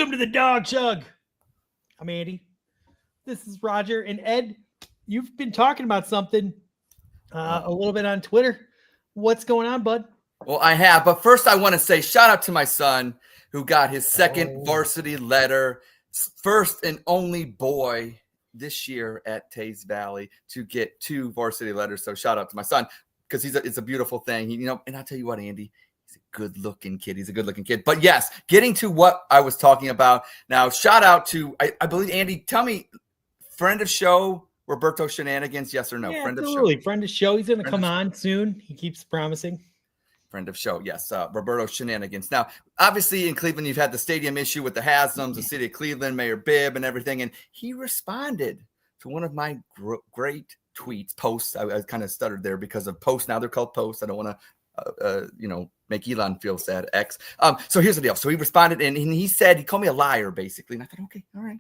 Welcome to the Dawg Chug. I'm Andy. This is Roger. And Ed, you've been talking about something a little bit on Twitter. What's going on, bud? Well, I have. But first, I want to say shout out to my son who got his second varsity letter. First and only boy this year at Taze Valley to get 2 varsity letters. So shout out to my son because it's a beautiful thing. And I'll tell you what, Andy. He's a good-looking kid. He's a good-looking kid. But yes, getting to what I was talking about now, shout out to, I believe, Andy, tell me, friend of show, Roberto Shenanigans, yes or no? Yeah, friend absolutely. Of show. Friend of show. He's going to come on soon. He keeps promising. Friend of show, yes. Roberto Shenanigans. Now, obviously, in Cleveland, you've had the stadium issue with the Haslam's, the city of Cleveland, Mayor Bibb, and everything. And he responded to one of my great tweets, posts. I kind of stuttered there because of posts. Now they're called posts. I don't want to make Elon feel sad, X. So here's the deal. So he responded and he said, he called me a liar, basically. And I thought, okay, all right.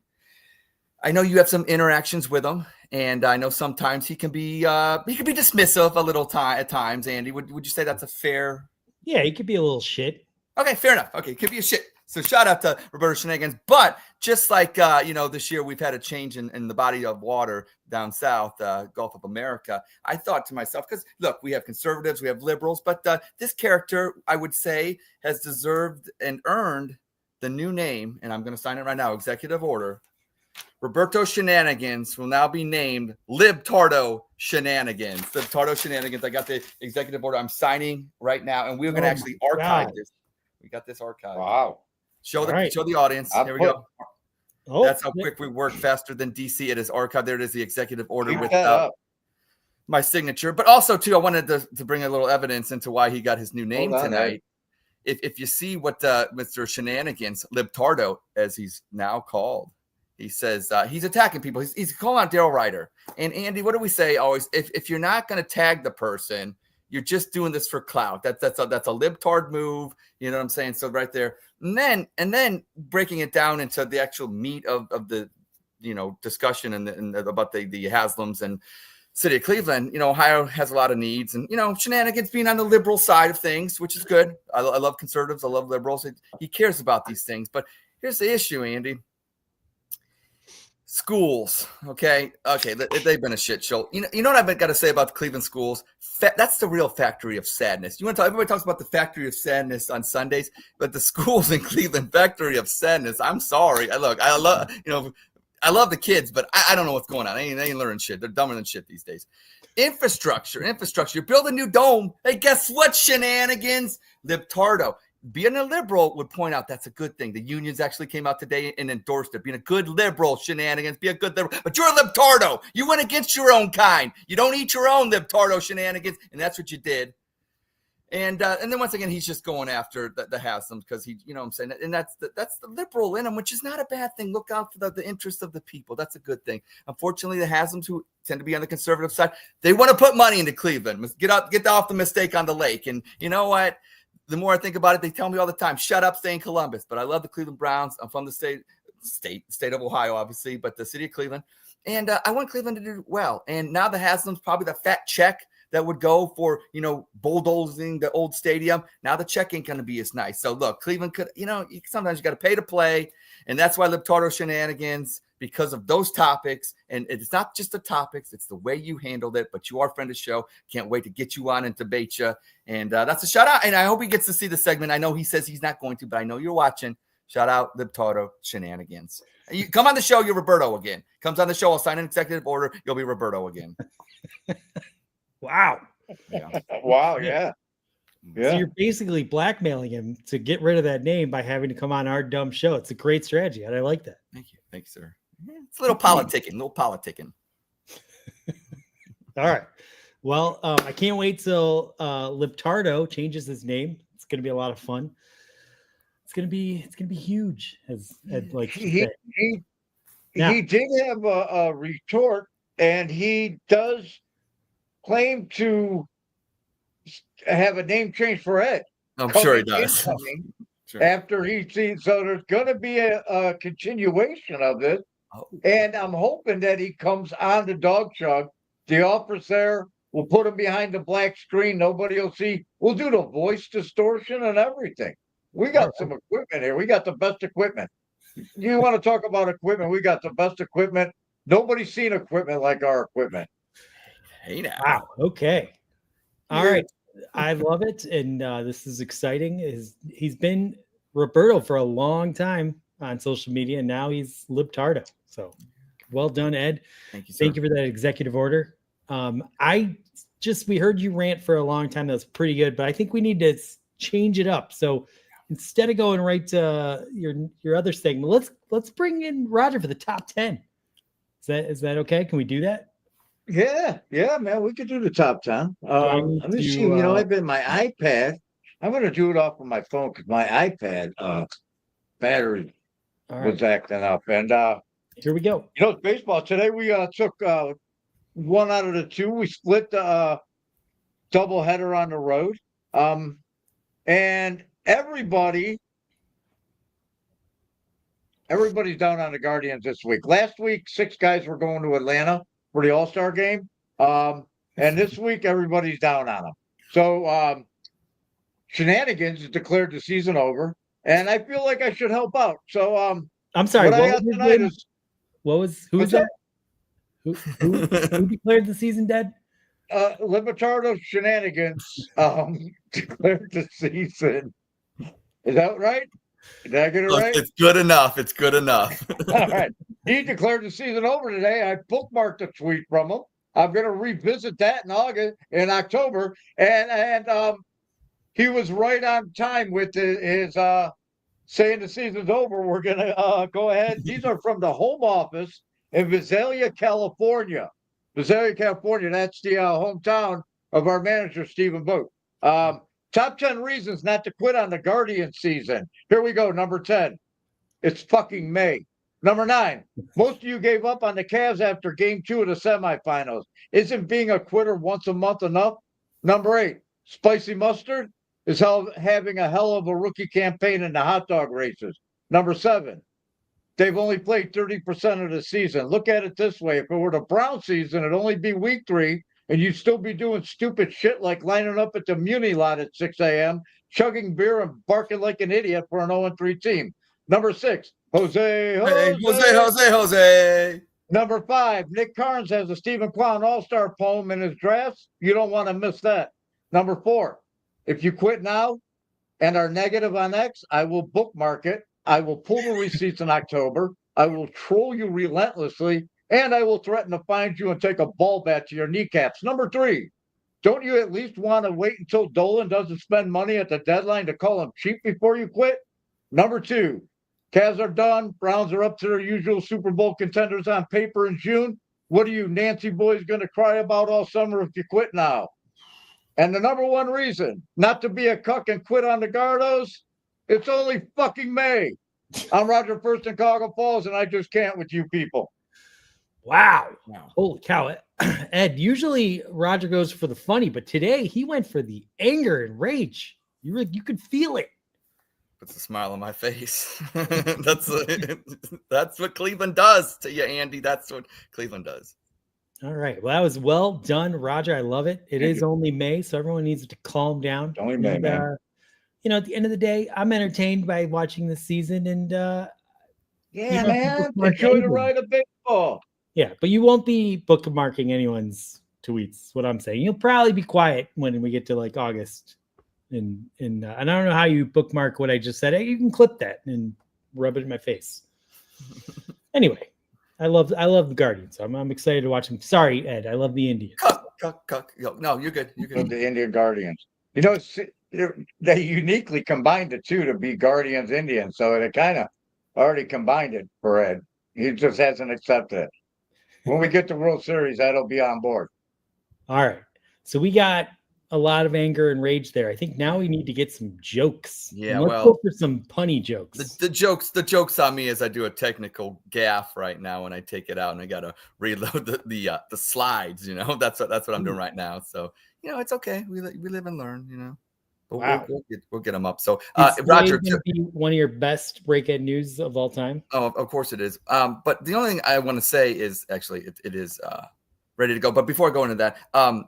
I know you have some interactions with him, and I know sometimes he can be dismissive a little at times. Andy, would you say that's a fair? Yeah, he could be a little shit. Okay, fair enough. Okay, it could be a shit. So shout out to Roberto Shenanigans. But just like, this year we've had a change in the body of water down south, Gulf of America. I thought to myself, because, look, we have conservatives, we have liberals, but this character, I would say, has deserved and earned the new name, and I'm going to sign it right now, executive order. Roberto Shenanigans will now be named Libtardo Shenanigans. Libtardo Shenanigans. I got the executive order. I'm signing right now, and we're going to actually archive this. We got this archived. Wow. Show the audience. Here we go. Oh, that's how quick we work, faster than DC. It is archived. There it is, the executive order with my signature. But also, too, I wanted to bring a little evidence into why he got his new name tonight. If you see what Mr. Shenanigans, Libtardo, as he's now called, he says he's attacking people. He's calling out Daryl Ryder. And Andy, what do we say always? If you're not going to tag the person, you're just doing this for clout. That's a libtard move. You know what I'm saying? So right there. And then breaking it down into the actual meat of the discussion and about the Haslam's and city of Cleveland. Ohio has a lot of needs, and Shenanigans being on the liberal side of things, which is good. I love conservatives. I love liberals. He cares about these things. But here's the issue, Andy. Schools, okay, they've been a shit show. You know what I've got to say about the Cleveland schools? That's the real factory of sadness. Everybody talks about the factory of sadness on Sundays, but the schools in Cleveland, factory of sadness. I'm sorry. I love the kids, but I don't know what's going on. They ain't learning shit. They're dumber than shit these days. Infrastructure. You build a new dome. Hey, guess what? Shenanigans, Libtardo. Being a liberal would point out that's a good thing. The unions actually came out today and endorsed it. Being a good liberal, Shenanigans, be a good liberal. But you're a Libtardo. You went against your own kind. You don't eat your own Libtardo Shenanigans, and that's what you did. And then once again, he's just going after the Haslam's because he, what I'm saying, and that's the liberal in him, which is not a bad thing. Look out for the interests of the people. That's a good thing. Unfortunately, the Haslam's, who tend to be on the conservative side, they want to put money into Cleveland. Get off the mistake on the lake. And you know what? The more I think about it, they tell me all the time, shut up, stay in Columbus. But I love the Cleveland Browns. I'm from the state of Ohio, obviously, but the city of Cleveland. And I want Cleveland to do well. And now the Haslam's probably the fat check that would go for, bulldozing the old stadium. Now the check ain't going to be as nice. So look, Cleveland could, sometimes you got to pay to play. And that's why Libtardo Shenanigans, because of those topics, and it's not just the topics, it's the way you handled it, but you are a friend of the show. Can't wait to get you on and debate you. And that's a shout out. And I hope he gets to see the segment. I know he says he's not going to, but I know you're watching. Shout out Libtardo Shenanigans. You come on the show, you're Roberto again. Comes on the show, I'll sign an executive order. You'll be Roberto again. Wow. Yeah. Wow. Yeah. Yeah. So you're basically blackmailing him to get rid of that name by having to come on our dumb show. It's a great strategy. And I like that. Thank you. Thanks, sir. It's a little politicking. All right. Well, I can't wait till Libtardo changes his name. It's going to be a lot of fun. It's going to be huge. He did have a retort, and he does claim to have a name change for Ed. I'm sure he does. Sure. After he sees, so there's going to be a continuation of this. Oh. And I'm hoping that he comes on the Dawg Chug. The office there, we'll put him behind the black screen. Nobody will see. We'll do the voice distortion and everything. We got some equipment here. We got the best equipment. You want to talk about equipment? We got the best equipment. Nobody's seen equipment like our equipment. Hey now. Wow. Okay. All Yeah. right. I love it. And this is exciting. He's been Roberto for a long time on social media, and now he's Libtardo. So well done, Ed. Thank you, sir. Thank you for that executive order. We heard you rant for a long time. That was pretty good, but I think we need to change it up. So instead of going right to your other segment, let's bring in Roger for the top 10. Is that okay? Can we do that? Yeah, man, we could do the top 10. I Let need me see. to, I've been my iPad. I'm going to do it off of my phone because my iPad battery All was right, acting up. And here we go. it's baseball today. We took one out of the two. We split the doubleheader on the road. And everybody's down on the Guardians this week. Last week, 6 guys were going to Atlanta for the All-Star game. And this week, everybody's down on them. So Shenanigans declared the season over, and I feel like I should help out. So I'm sorry. what I got tonight is Who's that? Who declared the season dead? Libertardo Shenanigans declared the season. Is that right? Did I get it right? It's good enough. It's good enough. All right. He declared the season over today. I bookmarked a tweet from him. I'm going to revisit that in October. And he was right on time with his saying the season's over. We're going to go ahead. These are from the home office in Visalia, California. Visalia, California. That's the hometown of our manager, Stephen Booth. Top 10 reasons not to quit on the Guardian season. Here we go. Number 10. It's fucking May. Number 9. Most of you gave up on the Cavs after game 2 of the semifinals. Isn't being a quitter once a month enough? Number 8. Spicy Mustard is having a hell of a rookie campaign in the hot dog races. Number 7. They've only played 30% of the season. Look at it this way. If it were the Brown season, it'd only be week 3. And you'd still be doing stupid shit like lining up at the Muni lot at 6 a.m., chugging beer and barking like an idiot for an 0-3 team. Number 6, Jose. Number 5, Nick Carnes has a Stephen Kwan All-Star poem in his drafts. You don't want to miss that. Number 4, if you quit now and are negative on X, I will bookmark it. I will pull the receipts in October. I will troll you relentlessly. And I will threaten to find you and take a ball bat to your kneecaps. Number 3, don't you at least want to wait until Dolan doesn't spend money at the deadline to call him cheap before you quit? Number 2, Cavs are done. Browns are up to their usual Super Bowl contenders on paper in June. What are you Nancy boys going to cry about all summer if you quit now? And the number 1 reason not to be a cuck and quit on the Gardos, it's only fucking May. I'm Roger First in Cuyahoga Falls, and I just can't with you people. Wow. Holy cow. Ed, usually Roger goes for the funny, but today he went for the anger and rage. You could feel it. Puts a smile on my face. That's what Cleveland does to you, Andy. That's what Cleveland does. All right. Well, that was well done, Roger. I love it. It is only May, so everyone needs to calm down. Only May, man. At the end of the day, I'm entertained by watching this season, and man, enjoy the ride of baseball. Yeah, but you won't be bookmarking anyone's tweets. What I'm saying, you'll probably be quiet when we get to like August, and I don't know how you bookmark what I just said. You can clip that and rub it in my face. Anyway, I love the Guardians. I'm excited to watch them. Sorry, Ed, I love the Indians. Cuck. No, you're good. You're good. The Indian Guardians. They uniquely combined the two to be Guardians Indians, so it kind of already combined it for Ed. He just hasn't accepted it. When we get to World Series, that'll be on board. All right. So we got a lot of anger and rage there. I think now we need to get some jokes. Yeah, let's go for some punny jokes. The jokes on me is I do a technical gaffe right now and I take it out and I gotta reload the slides. That's what I'm doing right now. So it's okay. We live and learn. But wow. We'll get them up. So Roger, be one of your best break-in news of all time. Oh, of course it is. But the only thing I want to say is actually it is ready to go. But before I go into that,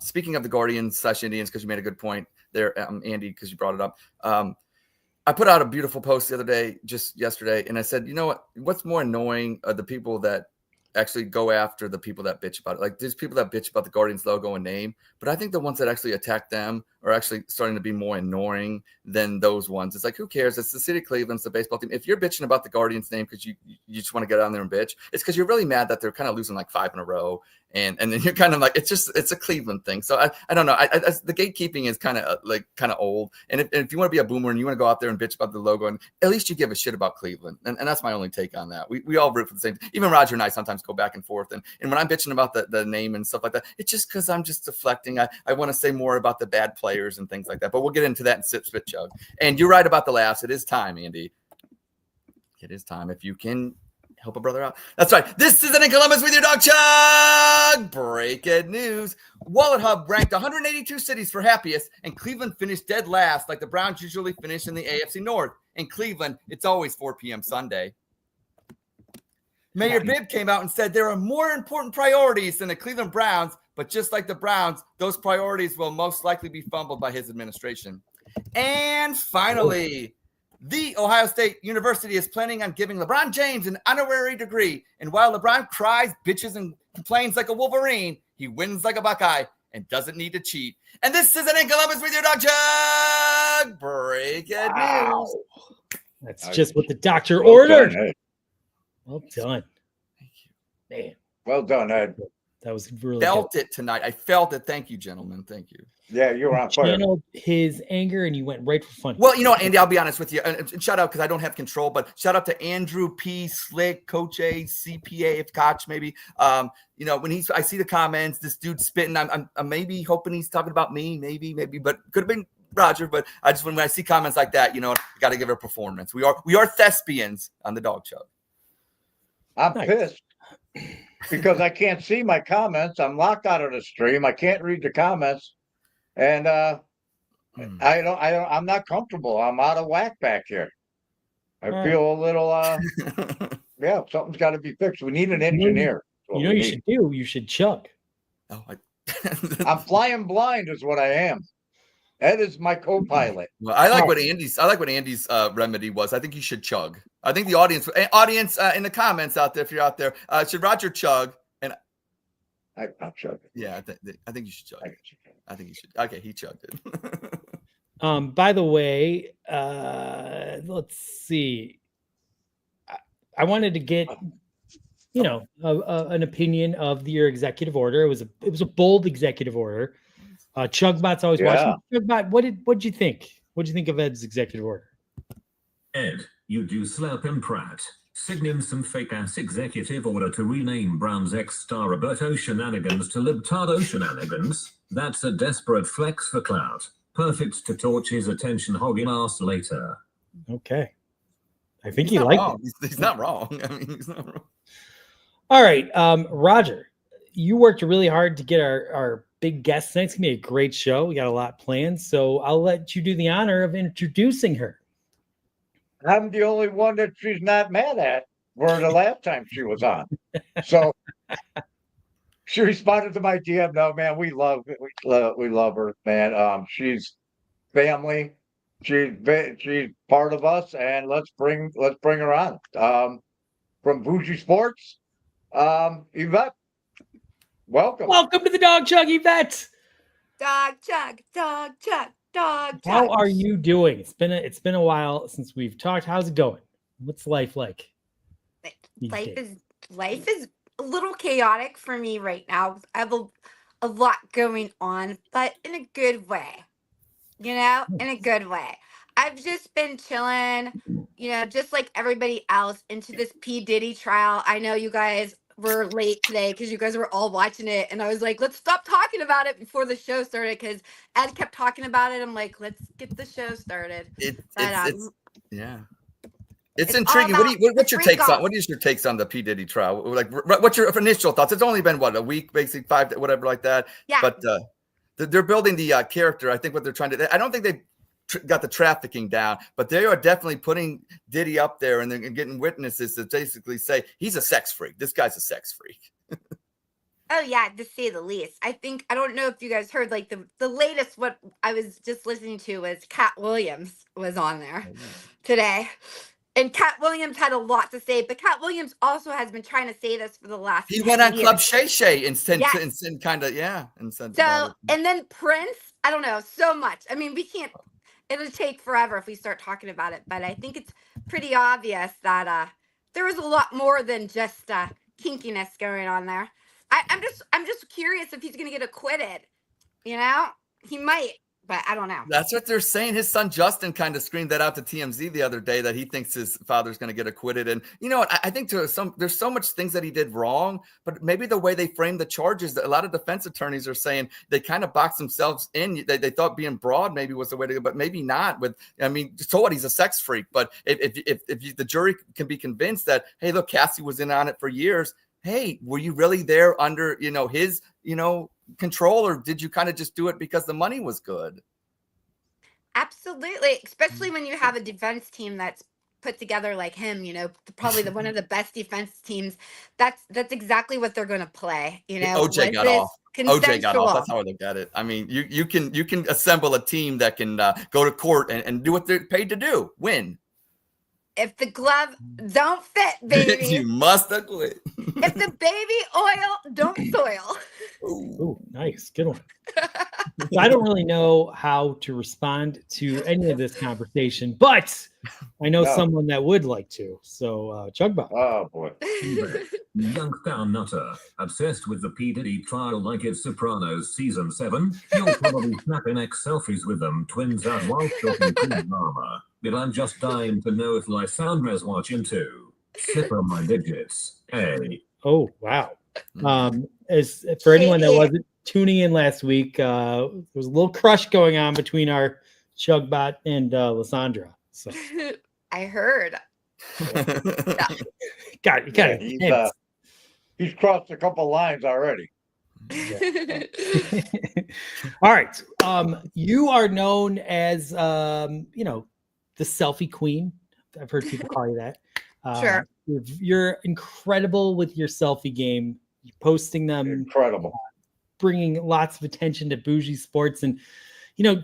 speaking of the Guardians / Indians, because you made a good point there, Andy, because you brought it up. I put out a beautiful post the other day, just yesterday, and I said, you know what? What's more annoying are the people that actually go after the people that bitch about it. Like, there's people that bitch about the Guardians logo and name, but I think the ones that actually attack them are actually starting to be more annoying than those ones. It's like, who cares? It's the city of Cleveland, it's the baseball team. If you're bitching about the Guardians name because you just want to get on there and bitch, it's because you're really mad that they're kind of losing like 5 in a row. And then you're kind of like, it's a Cleveland thing. So I don't know. The gatekeeping is kind of old. And if you want to be a boomer and you want to go out there and bitch about the logo, and at least you give a shit about Cleveland. And that's my only take on that. We all root for the same. Even Roger and I sometimes go back and forth. And when I'm bitching about the name and stuff like that, it's just because I'm just deflecting. I want to say more about the bad players and things like that. But we'll get into that in Sip, Spit, Chug. And you're right about the laughs. It is time, Andy. It is time. If you can help a brother out. That's right. This is in Columbus with your Dawg Chug. Breaking news. Wallet Hub ranked 182 cities for happiest, and Cleveland finished dead last, like the Browns usually finish in the AFC North. In Cleveland, it's always 4 p.m. Sunday. Mayor Bibb came out and said there are more important priorities than the Cleveland Browns, but just like the Browns, those priorities will most likely be fumbled by his administration. And finally, the Ohio State University is planning on giving LeBron James an honorary degree. And while LeBron cries, bitches, and complains like a Wolverine, he wins like a Buckeye and doesn't need to cheat. And this is in Columbus with your Dawg Chug. Breaking news. That's just what the doctor ordered. Done, Ed. Well done. Thank you. Man, Well done, Ed. that was really Felt good. it tonight. I felt it. Thank you, gentlemen. Thank you. Yeah, you were on fire. Channeled his anger and you went right for fun. Well, you know what, Andy, I'll be honest with you. And shout out because I don't have control, but shout out to Andrew P. Slick, Coach A, CPA, if Koch, maybe. You know, when I see the comments, this dude spitting, I'm maybe hoping he's talking about me, maybe, but could have been Roger. But I just, when I see comments like that, you know, got to give it a performance. We are thespians on the Dawg Chug. I'm Nice. pissed because I can't see my comments. I'm locked out of the stream. I can't read the comments. And I'm not comfortable. I'm out of whack back here. I feel a little yeah, something's got to be fixed. We need an engineer. You know what you should do? You should chug. Oh, I'm flying blind is what I am. Ed is my co-pilot. well, I like what Andy's remedy was. I think you should chug. I think the audience in the comments out there, if you're out there, should Roger chug? And I'm chugging. yeah, I think you should chug. I think you should. Okay, he chugged it. By the way, let's see. I wanted to get, you know, an opinion of your executive order. It was a bold executive order. Chugbot's always watching. Chugbot, what'd you think? What'd you think of Ed's executive order? Ed, you do slurp and prat. Signing some fake-ass executive order to rename Brown's ex-star Roberto Shenanigans to Libtardo Shenanigans. That's a desperate flex for clout. Perfect to torch his attention hogging ass later. Okay. I think he liked it. He's not wrong. I mean, he's not wrong. All right. Roger, you worked really hard to get our big guest tonight. It's going to be a great show. We got a lot planned. So I'll let you do the honor of introducing her. I'm the only one that she's not mad at for the last time she was on. So she responded to my DM. No, man, we love her, man. She's family. She's part of us, and let's bring her on. From Bougie Sports, Yvette, welcome. Welcome to the Dawg Chug, Yvette. Dawg Chug, Dawg Chug, Dawg Chug. How are you doing? It's been a while since we've talked. How's it going? What's life like? Life is a little chaotic for me right now. I have a lot going on, but in a good way. You know, in a good way. I've just been chilling, you know, just like everybody else into this P. Diddy trial. I know you guys were late today because you guys were all watching it. And I was like, let's stop talking about it before the show started because Ed kept talking about it. I'm like, let's get the show started. Yeah. It's intriguing. What's your takes on? What is your takes on the P. Diddy trial? Like, what's your initial thoughts? It's only been a week, basically 5, whatever like that. Yeah. But they're building the character. I think what they're trying to. I don't think they got the trafficking down, but they are definitely putting Diddy up there and getting witnesses to basically say he's a sex freak. This guy's a sex freak. Oh yeah, to say the least. I don't know if you guys heard like the latest what I was just listening to was Cat Williams was on there today. And Cat Williams had a lot to say, but Cat Williams also has been trying to say this for the last He 10 went on years. Club Shay Shay and said, Yes. kind of, and said So, about it. and then Prince, I don't know, so much. I mean, we can't, it'll take forever if we start talking about it, but I think it's pretty obvious that there was a lot more than just kinkiness going on there. I'm just curious if he's gonna get acquitted. You know, he might, but I don't know. That's what they're saying. His son Justin kind of screamed that out to TMZ the other day that he thinks his father's going to get acquitted. And you know what? I think there's so much things that he did wrong, but maybe the way they framed the charges, that a lot of defense attorneys are saying they kind of boxed themselves in. They thought being broad maybe was the way to go, but maybe not. So what? He's a sex freak. But if the jury can be convinced that, hey, look, Cassie was in on it for years. Hey, were you really there under his control, or did you kind of just do it because the money was good? Absolutely, especially when you have a defense team that's put together like him, probably one of the best defense teams. That's exactly what they're going to play. OJ got off. OJ got off. That's how I look at it. I mean, you can assemble a team that can go to court and do what they're paid to do, win. If the glove don't fit, baby, you must acquit. If the baby oil don't soil. Ooh, nice. Good one. So I don't really know how to respond to any of this conversation, but I know someone that would like to. So, Chugbot. Oh, boy. Youngster nutter, obsessed with the P. Diddy trial like it's Sopranos Season 7. You'll probably snap in X selfies with them, twins out while talking cool drama. But I'm just dying to know if Lysandra's watching too. Sipper my digits. Hey. Oh, wow. As for anyone that wasn't tuning in last week, there was a little crush going on between our Chugbot and Lysandra. So I heard. He's crossed a couple lines already. Yeah. All right. You are known as the selfie queen. I've heard people call you that. Sure. You're incredible with your selfie game. You're posting them. Incredible. Bringing lots of attention to Bougie Sports. And,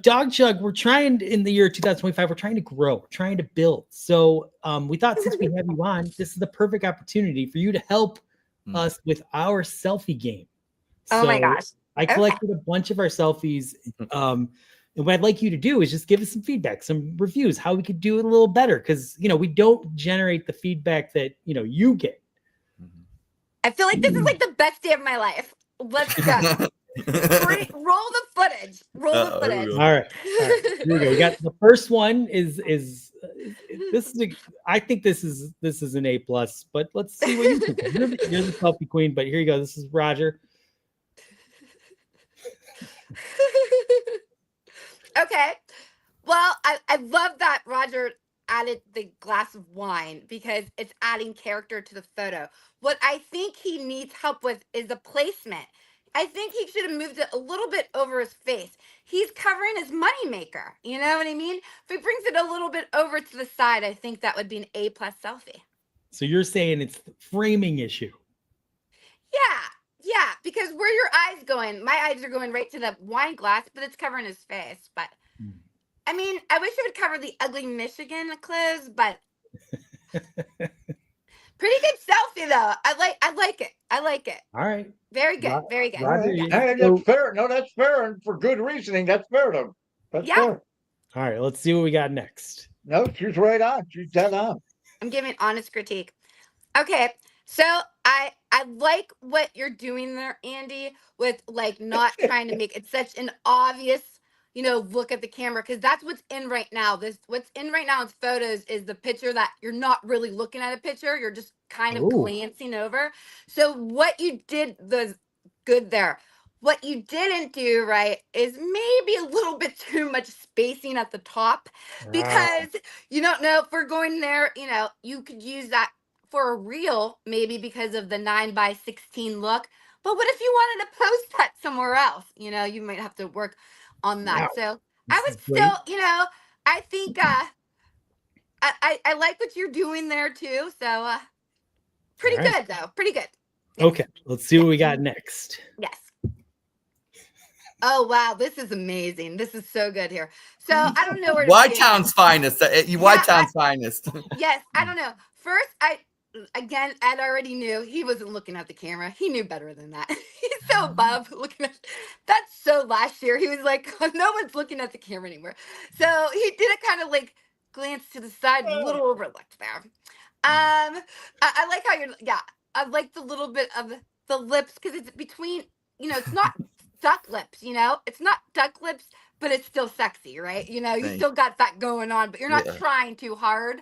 Dawg Chug, we're trying in the year 2025, we're trying to grow, we're trying to build. So we thought since we have you on, this is the perfect opportunity for you to help us with our selfie game. Oh my gosh. I collected a bunch of our selfies. And what I'd like you to do is just give us some feedback, some reviews, how we could do it a little better. Because, we don't generate the feedback that, you get. I feel like this is like the best day of my life. Let's go. Roll the footage. All right. Here we go. We got the first one is this is I think this is an A+, but let's see what you think. You're the selfie queen, but here you go. This is Roger. Okay. Well, I love that Roger added the glass of wine because it's adding character to the photo. What I think he needs help with is the placement. I think he should have moved it a little bit over his face. He's covering his moneymaker. You know what I mean? If he brings it a little bit over to the side, I think that would be an A+ selfie. So you're saying it's the framing issue? Yeah, because where your eyes going? My eyes are going right to the wine glass, but it's covering his face. But I mean, I wish it would cover the ugly Michigan clothes, but pretty good selfie though. I like it. All right. Very good. Very good. Roger, Hey, that's fair. No, that's fair, and for good reasoning. That's fair though. That's fair. All right, let's see what we got next. No, she's right on. She's dead on. I'm giving honest critique. Okay, so I like what you're doing there, Andy, with like not trying to make it such an obvious, look at the camera, because that's what's in right now. What's in right now with photos is the picture that you're not really looking at a picture. You're just kind of glancing over. So what you did was good there. What you didn't do right is maybe a little bit too much spacing at the top, because you don't know if we're going there, you could use that for a reel, maybe because of the 9:16 look. But what if you wanted to post that somewhere else? You might have to work on that. So I would still, I think I like what you're doing there too. So pretty good though. Pretty good. Okay, let's see what we got next. Yes. Oh wow, this is amazing. This is so good here. So I don't know where to Y begin. Town's finest. Y Town's finest. Yes, I don't know. First, Ed already knew he wasn't looking at the camera. He knew better than that. He's so above looking at. That's so last year. He was like, no one's looking at the camera anymore. So he did a kind of like glance to the side, a little overlooked there. I like how you're. Yeah, I like the little bit of the lips because it's between. It's not duck lips. It's not duck lips, but it's still sexy, right? You Thanks. still got that going on, but you're not Yeah. trying too hard.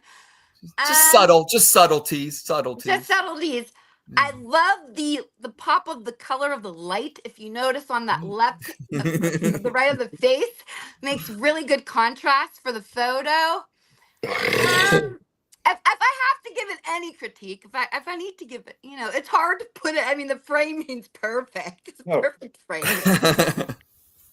Just subtleties. Just subtleties. I love the pop of the color of the light. If you notice on that left, the right of the face, makes really good contrast for the photo. If I have to give it any critique, if I need to give it, it's hard to put it. I mean, the framing's perfect. It's a perfect frame. Okay,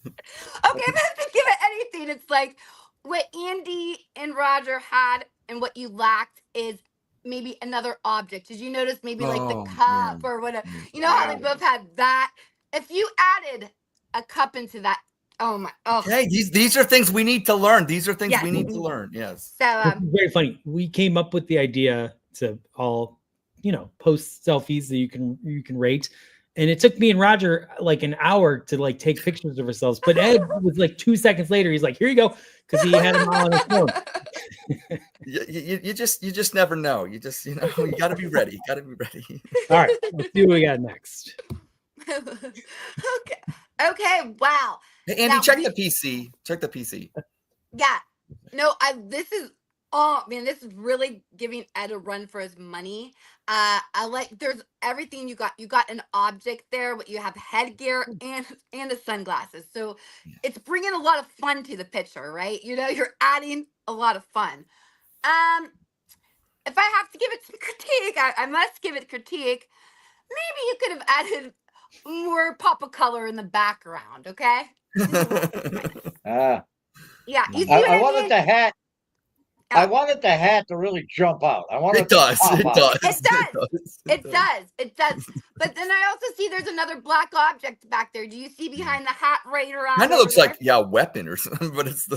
if I have to give it anything, it's like what Andy and Roger had and what you lacked is maybe another object. Did you notice maybe like the cup or whatever? You know how they both had that? If you added a cup into that, oh my, Hey, these are things we need to learn. These are things we need to learn. Yes. So This is very funny. We came up with the idea to all, post selfies that you can rate. And it took me and Roger like an hour to like take pictures of ourselves. But Ed was like 2 seconds later, he's like, here you go. Because he had them all on his phone. You just never know. You got to be ready. Got to be ready. All right, let's see what we got next. Okay. Wow. Hey, Andy, Now, check the PC. Check the PC. Yeah. No, this is this is really giving Ed a run for his money. I like there's everything you got. You got an object there, but you have headgear and the sunglasses. So it's bringing a lot of fun to the picture, right? You're adding a lot of fun. If I have to give it some critique, I must give it critique. Maybe you could have added more pop of color in the background, okay? Ah, Yeah, you see I what wanted mean? the hat. I wanted the hat to really jump out. I wanted It does. to pop out. It does. But then I also see there's another black object back there. Do you see behind the hat right around? Kind of over looks there? like a weapon or something, but it's the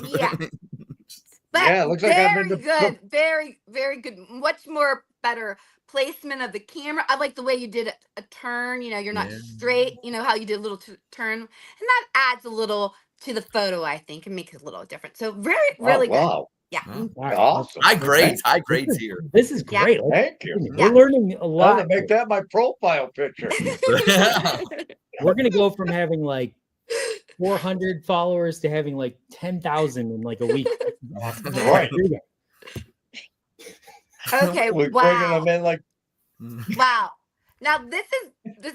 But Yeah, it looks like I'm very in the- good, very, very good. Much more better placement of the camera. I like the way you did a turn. You're not straight. How you did a little turn, and that adds a little to the photo. I think and makes it a little different. So really good. Wow. Yeah. Huh? All right, Awesome. high grades here. This is Yeah. great. Thank you. We're learning a I'm lot. gonna make that my profile picture. We're gonna go from having like 400 followers to having like 10,000 in like a week. Awesome. All right, here we go. Okay. We're bringing them in like Wow. Now this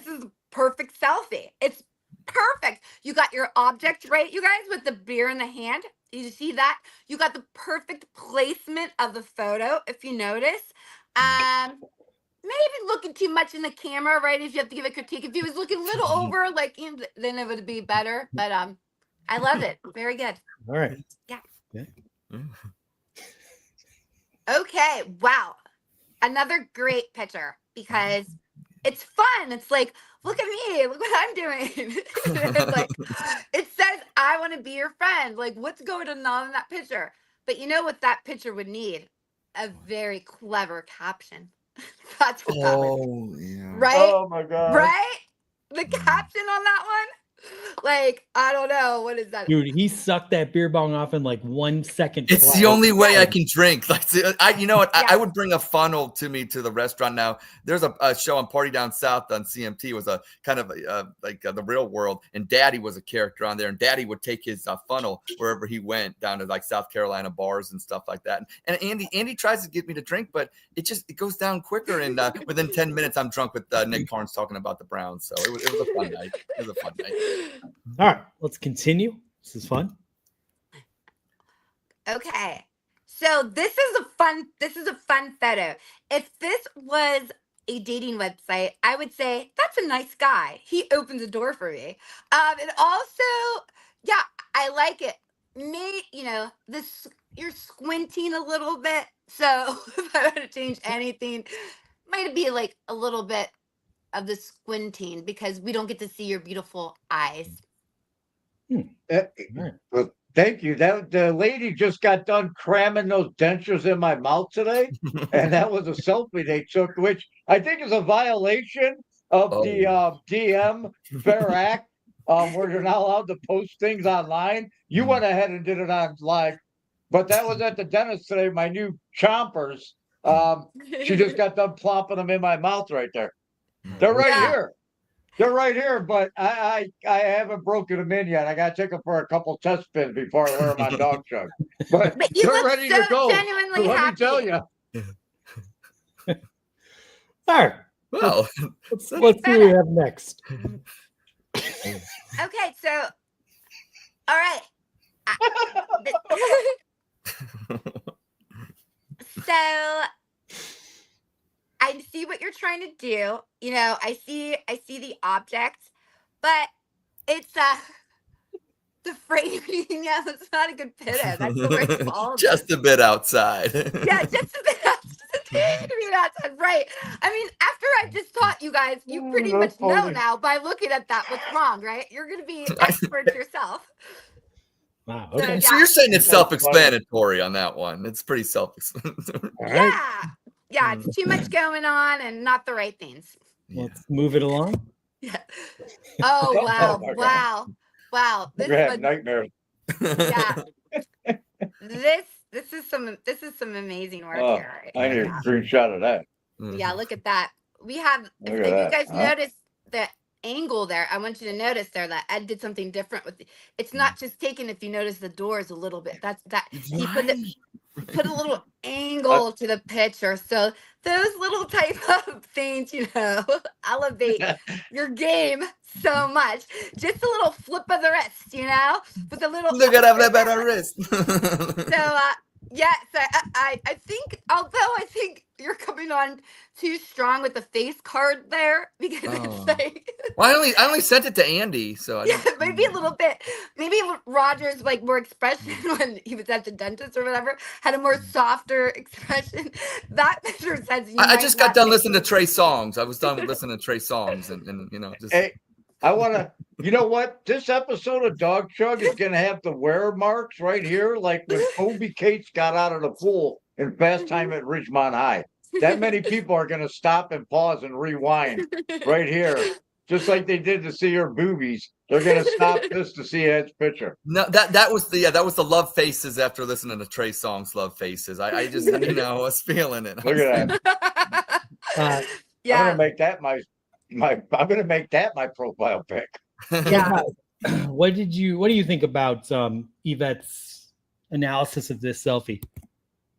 is perfect selfie. It's perfect. You got your object right, you guys, with the beer in the hand. You see that? You got the perfect placement of the photo, if you notice. Maybe looking too much in the camera, right? If you have to give a critique. If he was looking a little over, like then it would be better. But I love it. Very good. All right. Yeah. Okay. Okay. Wow. Another great picture because it's fun. It's like, look at me. Look what I'm doing. It's like, it says, I want to be your friend. Like, what's going on in that picture? But you know what that picture would need? A very clever caption. That's what that would. yeah. Right? oh my god. Right? The caption on that one? Like, I don't know. What is that? Dude, he sucked that beer bong off in like 1 second. It's flat. the only way I can drink. Like, you know what? Yeah. I would bring a funnel to the restaurant now. There's a show on Party Down South on CMT. It was a kind of like the Real World, and Daddy was a character on there, and Daddy would take his funnel wherever he went, down to like South Carolina bars and stuff like that. And Andy tries to get me to drink, but it goes down quicker, and within 10 minutes I'm drunk with Nick Carnes talking about the Browns. So it was a fun night. It was a fun night. All right, let's continue. This is fun. Okay. So this is a fun photo. If this was a dating website, I would say that's a nice guy. He opens a door for me. And also, yeah, I like it. This you're squinting a little bit. So if I were to change anything, might be like a little bit of the squinting because we don't get to see your beautiful eyes. Well, thank you. That the lady just got done cramming those dentures in my mouth today, and that was a selfie they took, which I think is a violation of the DM Fair Act, where you're not allowed to post things online. You went ahead and did it on live, but that was at the dentist today. My new chompers. She just got done plopping them in my mouth right there. They're right Yeah. here. They're right here, but I haven't broken them in yet. I got to take them for a couple test spins before I wear them on Dawg Chug. But But you they're look ready so to go. genuinely Let happy. me tell you. All right. Well, Let's see what we have next. Okay, so all right. So I see what you're trying to do. You know, I see the object, but it's the framing. Yeah, that's not a good pit in. That's the right fault. just a bit outside. Yeah, just a bit outside. Right. I mean, after I just taught you guys, you pretty That's much know funny. now by looking at that what's wrong, right? You're gonna be experts yourself. Wow. So, Okay. yeah. So you're saying it's That's funny. self-explanatory on that one. It's pretty self-explanatory. All right. Yeah, it's too much going on and not the right things. Let's move it along. Yeah. Oh wow, my God. wow. We're This gonna have one, nightmares. yeah. This is some amazing work Oh, here. I need a Yeah. screenshot of that. Yeah, look at that. We have. Look If at you that, guys huh? notice the angle there, I want you to notice there that Ed did something different with it. It's not just taken. If you notice the doors a little bit, that's that he put a little angle to the picture. So those little type of things, you know, elevate your game so much. Just a little flip of the wrist, you know, with a little. Look at that flip at our wrist. So yeah, so I think, although I think you're coming on too strong with the face card there because Oh. it's like Well, I only sent it to Andy, so I yeah, didn't. maybe a little bit. Maybe Roger's like more expression when he was at the dentist or whatever had a more softer expression. That picture says you I might just got not done be- listening to Trey songs. I was done with listening to Trey songs, and you know, just Hey, I want to. You know what? This episode of Dawg Chug is going to have the wear marks right here, like when Toby Cates got out of the pool in Fast Time at Ridgemont High. That many people are going to stop and pause and rewind right here, just like they did to see her boobies. They're going to stop this to see Ed's picture. no. That was the love faces after listening to Trey songs. Love faces. I just you know was feeling it. Look at that. I'm yeah, going to make that my. I'm going to make that my profile pic. yeah. What do you think about Yvette's analysis of this selfie?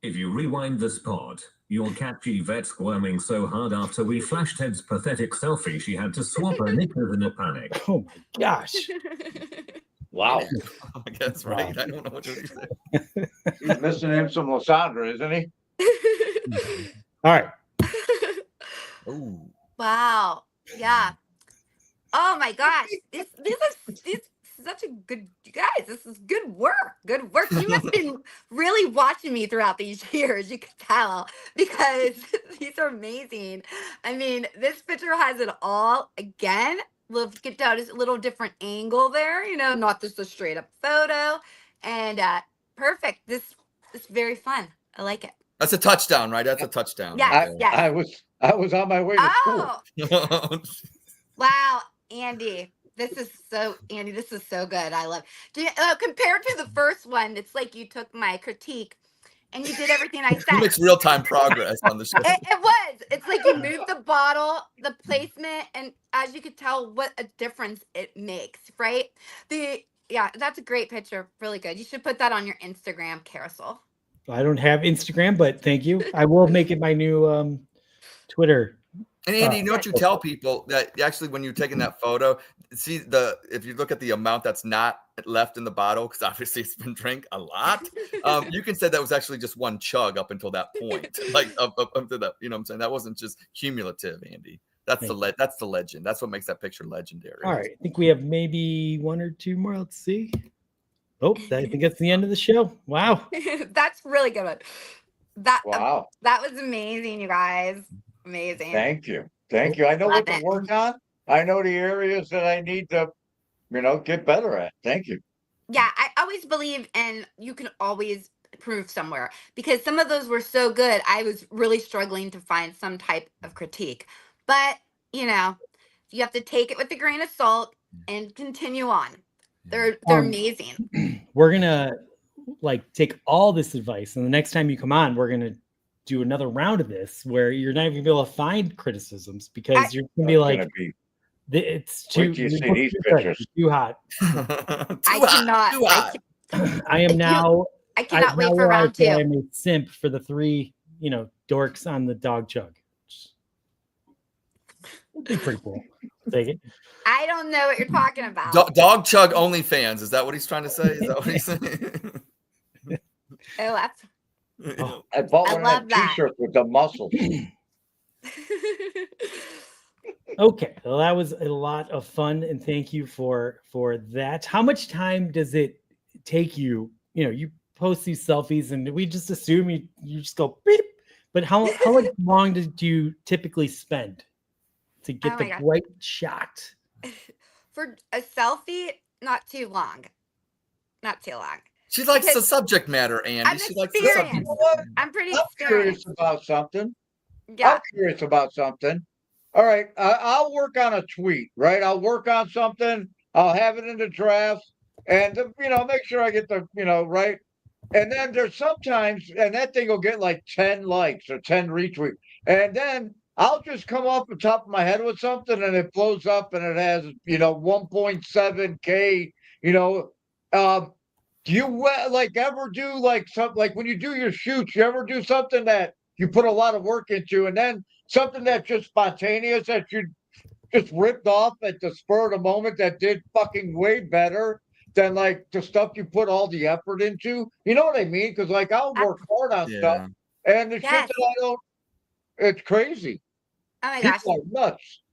If you rewind the spot, you'll catch Yvette squirming so hard after we flashed Ed's pathetic selfie she had to swap her knickers in a panic. Oh my gosh. Wow. I guess right. I don't know what to say. He's missing him some Lysandra, isn't he? All right. Ooh. Wow. Yeah. Oh my gosh. This is such a good, you guys, this is good work. Good work. You must have been really watching me throughout these years. You could tell because these are amazing. I mean, this picture has it all. Again, we'll get down a little different angle there, you know, not just a straight up photo. And perfect. This is very fun. I like it. That's a touchdown, right? That's a touchdown. Yes, right yes. I was on my way to school. Oh, there. wow, Andy. This is so good. I love. Compared to the first one, it's like you took my critique and you did everything I He said. makes real time progress on the show. It was. It's like you moved the bottle, the placement, and as you could tell, what a difference it makes, right? Yeah, that's a great picture. Really good. You should put that on your Instagram carousel. I don't have Instagram, but thank you. I will make it my new Twitter. And Andy, you know what you tell people that actually when you're taking that photo, see if you look at the amount that's not left in the bottle, because obviously it's been drank a lot, you can say that was actually just one chug up until that point, like up to that. You know what I'm saying? That wasn't just cumulative, Andy. That's the legend. That's what makes that picture legendary. All right, I think we have maybe one or two more. Let's see. Oh, I think that's the end of the show. Wow. That's really good. Wow. That was amazing, you guys. Amazing. Thank you. Thank you. I know Love what to it. work on. I know the areas that I need to, get better at. Thank you. Yeah, I always believe in you can always improve somewhere because some of those were so good. I was really struggling to find some type of critique. But, you have to take it with a grain of salt and continue on. They're amazing. We're gonna take all this advice, and the next time you come on, we're gonna do another round of this where you're not even gonna be able to find criticisms because you're gonna be like, it's too, Wait till you see these pictures. too hot. Too hot. I am now. I cannot wait for round 2. I'm a simp for the 3, dorks on the Dawg Chug. It'd be pretty cool. Take it. I don't know what you're talking about. Dawg Chug OnlyFans. Is that what he's trying to say? Is that what he's saying? Oh, that's. I bought I one love of that. T-shirts with the muscles. Okay, well, that was a lot of fun, and thank you for that. How much time does it take you? You post these selfies, and we just assume you just go beep. But how long did you typically spend to get the right shot? For a selfie, not too long. Not too long. She likes the subject matter, Andy. She likes the subject matter. I'm pretty curious experienced. about something. Yeah. I'm curious about something. All right, I'll work on a tweet, right? I'll work on something. I'll have it in the draft, and make sure I get the right. And then there's sometimes, and that thing will get like 10 likes or 10 retweets, and then I'll just come off the top of my head with something, and it blows up, and it has 1.7K. Do you ever do something when you do your shoots? You ever do something that you put a lot of work into, and then something that's just spontaneous that you just ripped off at the spur of the moment that did fucking way better than the stuff you put all the effort into? You know what I mean? Because I'll work hard on stuff, and the shit that I don't, it's crazy. Oh my gosh. People are nuts.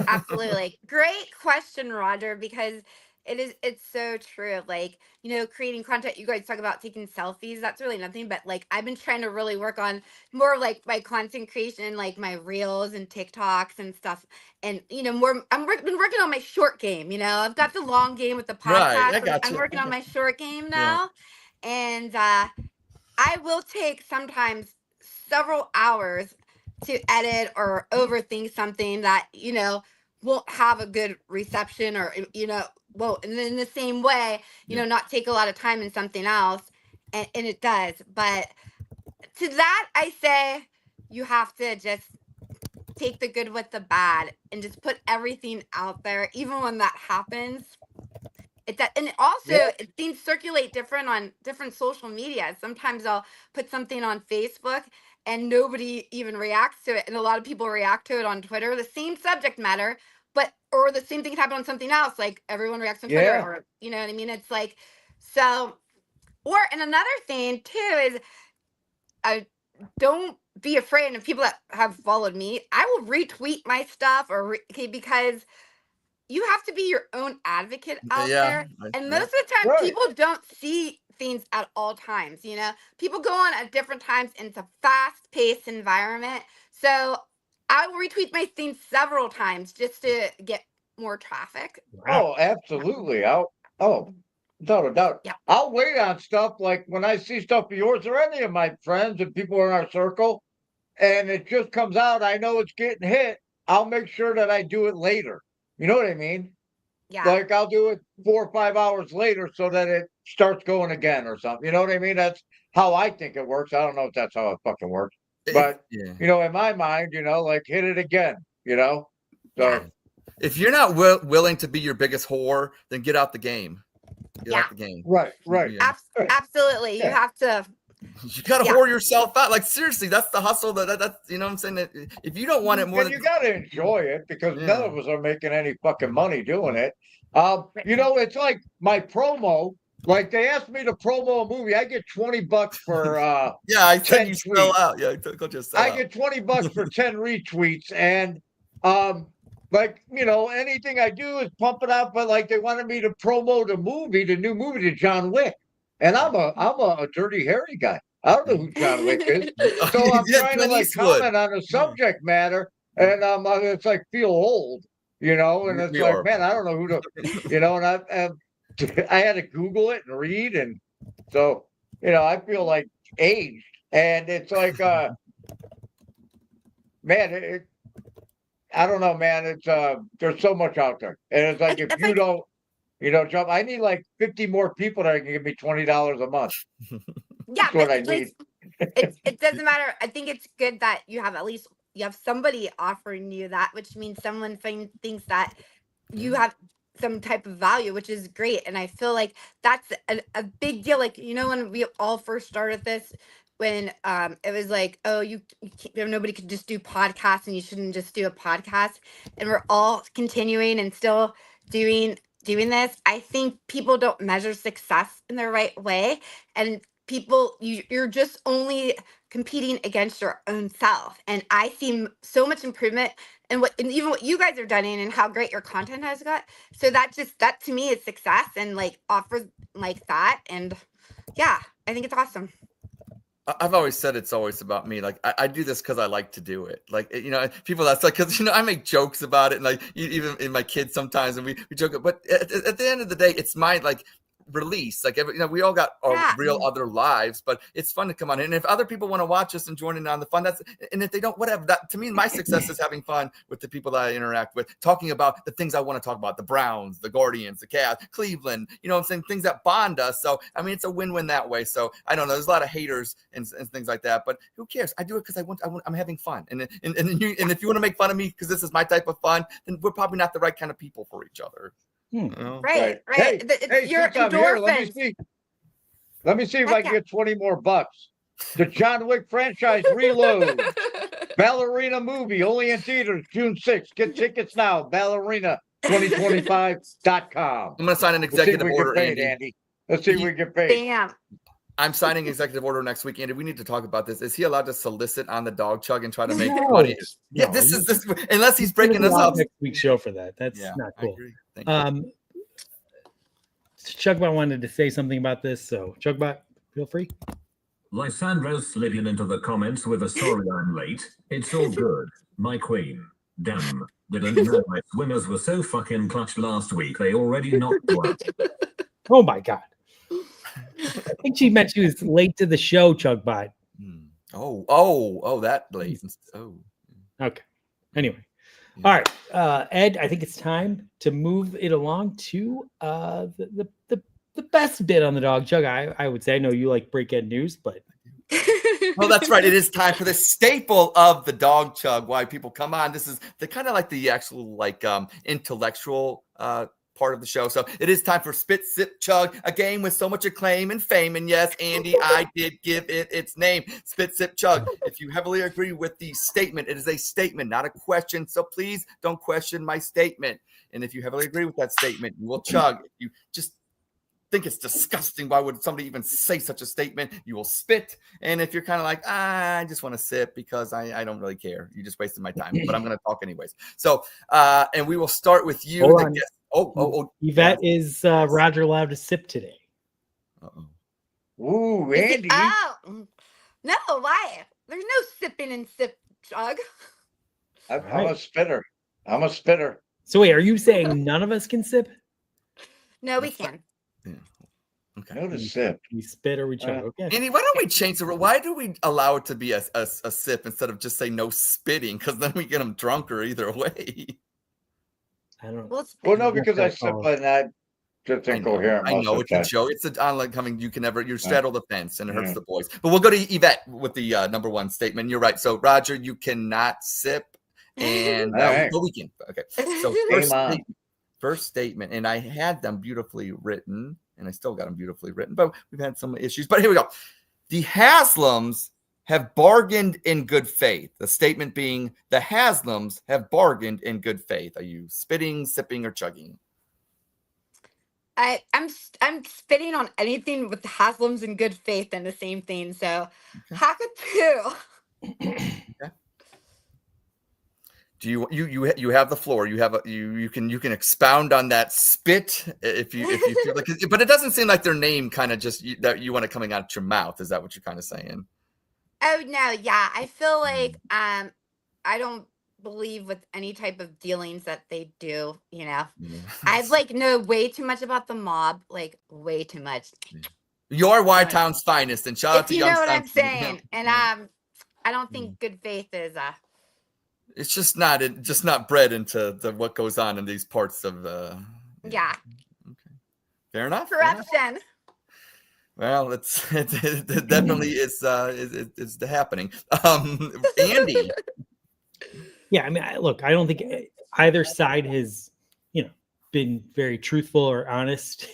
Absolutely. Great question, Roger, because it's so true. Creating content, you guys talk about taking selfies. That's really nothing, but I've been trying to really work on more my content creation, my reels and TikToks and stuff. And, been working on my short game. I've got the long game with the podcast. Right, I got I'm you. working on my short game now. Yeah. And I will take sometimes several hours to edit or overthink something that, won't have a good reception or, well, and in the same way, not take a lot of time in something else. And it does. But to that, I say you have to just take the good with the bad and just put everything out there, even when that happens. And also, things circulate different on different social media. Sometimes I'll put something on Facebook and nobody even reacts to it. And a lot of people react to it on Twitter, the same subject matter, or the same thing can happen on something else. Everyone reacts on Twitter, or, you know what I mean? It's and another thing too is, don't be afraid. And people that have followed me, I will retweet my stuff because you have to be your own advocate out there. And most of the time, people don't see things at all times. People go on at different times, and it's a fast-paced environment. So I will retweet my things several times just to get more traffic. Oh, absolutely. Without a doubt. Yeah. I'll wait on stuff when I see stuff of yours or any of my friends and people in our circle, and it just comes out, I know it's getting hit. I'll make sure that I do it later. You know what I mean? Yeah. I'll do it 4 or 5 hours later so that it starts going again or something. You know what I mean? That's how I think it works. I don't know if that's how it fucking works. But, in my mind, hit it again, So, if you're not willing to be your biggest whore, then get out the game. Get out the game. Right. Yeah. Absolutely. You have to. You gotta whore yourself out. Seriously, that's the hustle. That's what I'm saying. That if you don't want it more, you gotta enjoy it because none of us are making any fucking money doing it. It's like my promo. They asked me to promo a movie. I get $20 for I said you sell out. Yeah, go just sell I get $20 for 10 retweets, and anything I do is pump it out. But they wanted me to promote the new movie to John Wick. And I'm a dirty hairy guy. I don't know who John Wick is. So I'm trying to comment on the subject matter. and it's like feel old, and it's We like, are. man, I don't know who to, and I had to Google it and read, and so I feel like aged, and it's like, man, I don't know, man. It's there's so much out there, and it's like if It's you like, don't, jump, I need like 50 more people that can give me $20 a month. yeah, That's what but I it's need. it doesn't matter. I think it's good that you have at least you have somebody offering you that, which means someone thinks that you have some type of value, which is great. And I feel like that's a big deal. Like, when we all first started this, when it was like, oh, nobody could just do podcasts and you shouldn't just do a podcast. And we're all continuing and still doing this. I think people don't measure success in the right way. And you're just only competing against your own self. And I see so much improvement and even what you guys are doing and how great your content has got. So that to me is success, and like offers like that. And yeah, I think it's awesome. I've always said it's always about me. Like I do this because I like to do it. Like people that's like because I make jokes about it, and like even in my kids sometimes, and we joke. But at the end of the day, it's my like release. Like we all got our real other lives, but it's fun to come on. And if other people want to watch us and join in on the fun, and if they don't, whatever. That to me, my success is having fun with the people that I interact with, talking about the things I want to talk about: the Browns, the Guardians, the Cavs, Cleveland. I'm saying things that bond us. So I mean, it's a win-win that way. So I don't know. There's a lot of haters and things like that, but who cares? I do it because I'm having fun. And if you want to make fun of me because this is my type of fun, then we're probably not the right kind of people for each other. Right. Hey, It's your since I'm here, endorphins. let me see if I can get 20 more bucks. The John Wick franchise reload. Ballerina movie only in theaters June 6th. Get tickets now. Ballerina2025.com. I'm going to sign an executive order, Andy. Let's see if we get paid. Damn. I'm signing executive order next week, Andy. We need to talk about this. Is he allowed to solicit on the Dawg Chug and try to make money? Yeah, this is unless he's breaking us up. Next week's show for that. That's not cool. Chugbot wanted to say something about this, so Chugbot, feel free. Lysandro slid into the comments with a sorry I'm late. It's all good, my queen. Damn, didn't know my swimmers were so fucking clutch last week. They already knocked you out. Oh my god. I think she meant she was late to the show, Chugbot. Oh, that late. Oh. Okay. Anyway. All right. Ed, I think it's time to move it along to the best bit on the Dawg Chug. I would say. I know you like break-end news, but well, that's right. It is time for the staple of the Dawg Chug. Why people come on. This is the kind of like the actual like intellectual part of the show. So it is time for Spit, Sip, Chug, a game with so much acclaim and fame. And yes, Andy, I did give it its name. Spit, Sip, Chug. If you heavily agree with the statement, it is a statement, not a question. So please don't question my statement. And if you heavily agree with that statement, you will chug. If you just think it's disgusting, why would somebody even say such a statement? You will spit. And if you're kind of like, I just want to sip because I don't really care. You just wasted my time, but I'm going to talk anyways. So, and we will start with you. Hold on. Oh, Yvette, is Roger allowed to sip today? Ooh, Andy. No, why? There's no sipping and sip, Chug. I'm a spitter. I'm a spitter. So wait, are you saying none of us can sip? No, we can. Yeah. Okay. No to sip. We spit or we chug. Okay. Andy, why don't we change the rule? Why do we allow it to be a sip instead of just say no spitting? Because then we get them drunker either way. I don't. Well, no, because I sip and I just incoherent. I know it's a joke. It's an online coming. You straddle the fence and it hurts the boys. But we'll go to Yvette with the number one statement. You're right. So Roger, you cannot sip, and but we can. Okay. So first statement, and I had them beautifully written, and I still got them beautifully written, but we've had some issues. But here we go. The Haslams have bargained in good faith. The statement being the Haslams have bargained in good faith. Are you spitting, sipping, or chugging? I'm spitting on anything with the Haslams in good faith and the same thing. So hack it too. Okay. Do you have the floor? You can expound on that spit if you feel like, but it doesn't seem like their name kind of just that you want it coming out your mouth. Is that what you're kind of saying? Oh no, yeah. I feel like I don't believe with any type of dealings that they do. Yeah. I like know way too much about the mob, like way too much. You're Y-Town's finest, and shout out If to you know what I'm Youngstown. saying, and I don't think good faith is It's just not bred into what goes on in these parts of yeah. Okay. Fair enough. Corruption. Well, it definitely is happening. Andy. Yeah, I mean, look, I don't think either side has, been very truthful or honest.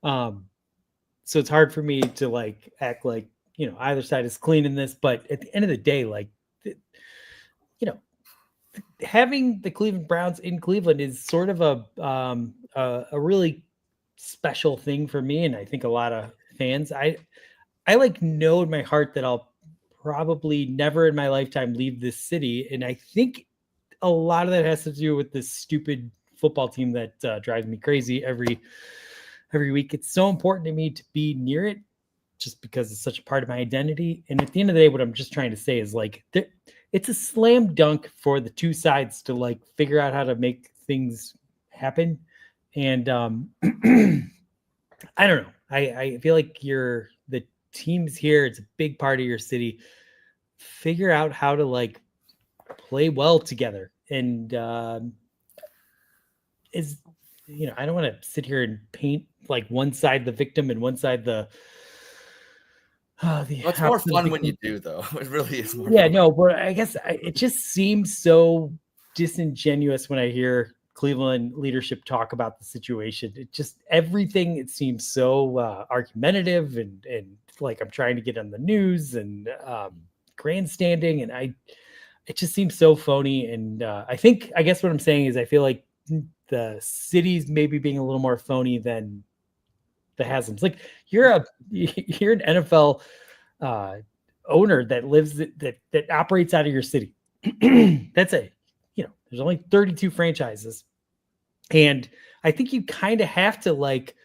So it's hard for me to like act like, either side is clean in this. But at the end of the day, like, having the Cleveland Browns in Cleveland is sort of a really special thing for me, and I think a lot of fans. I like know in my heart that I'll probably never in my lifetime leave this city, and I think a lot of that has to do with this stupid football team that drives me crazy every week. It's so important to me to be near it, just because it's such a part of my identity. And at the end of the day, what I'm just trying to say is like, it's a slam dunk for the two sides to like figure out how to make things happen. And I don't know. I feel like the teams here, it's a big part of your city. Figure out how to like play well together. And I don't want to sit here and paint like one side the victim and one side the It's more fun when you do, though. It really is more yeah, fun. no, but I guess it just seems so disingenuous when I hear Cleveland leadership talk about the situation. It just everything, it seems so argumentative and like I'm trying to get on the news and grandstanding, and it just seems so phony. And I guess what I'm saying is I feel like the city's maybe being a little more phony than the Haslam's. Like you're an NFL owner that lives that operates out of your city. That's there's only 32 franchises, and I think you kind of have to like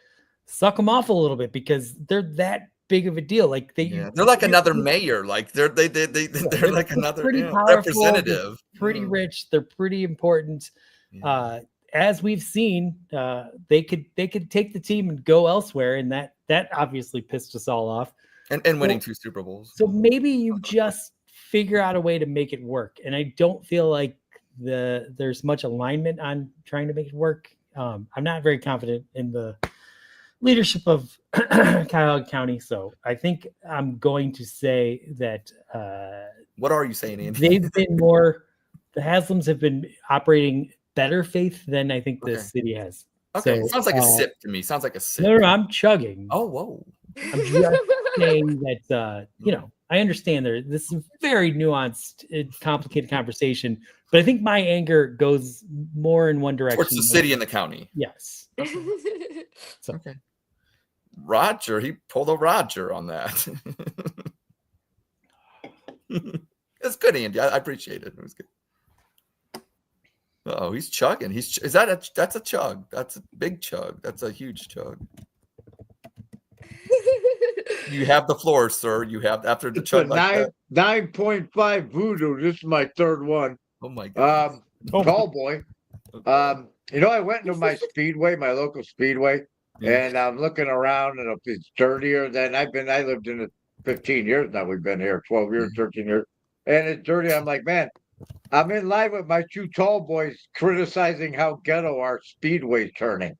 suck them off a little bit because they're that big of a deal. Like they're like another mayor. Like they're like another pretty powerful, representative. Pretty rich. They're pretty important. Yeah. As we've seen, they could take the team and go elsewhere, and that obviously pissed us all off. And winning 2 Super Bowls. So maybe you just figure out a way to make it work. And I don't feel like there's much alignment on trying to make it work. I'm not very confident in the leadership of Cuyahoga County, so I think I'm going to say that. What are you saying, Andy? The Haslams have been operating better faith than I think the city has. Okay, so, sounds like a sip to me. Sounds like a sip. No, I'm chugging. Oh, whoa. I'm just saying that, I understand this is a very nuanced, complicated conversation, but I think my anger goes more in one direction. Towards the city and the county. Yes. So. Okay. Roger, he pulled a Roger on that. It's good, Andy. I appreciate it. It was good. Oh, he's chugging. That's a chug. That's a big chug. That's a huge chug. You have the floor, sir. You have after the chug. 9.5 voodoo. This is my third one. Oh my God. Tall boy. I went into my speedway, my local speedway, and I'm looking around, and it's dirtier than I lived in it 15 years now. We've been here 12 years, 13 years, and it's dirty. I'm like, man, I'm in line with my 2 tall boys criticizing how ghetto our speedway's turning.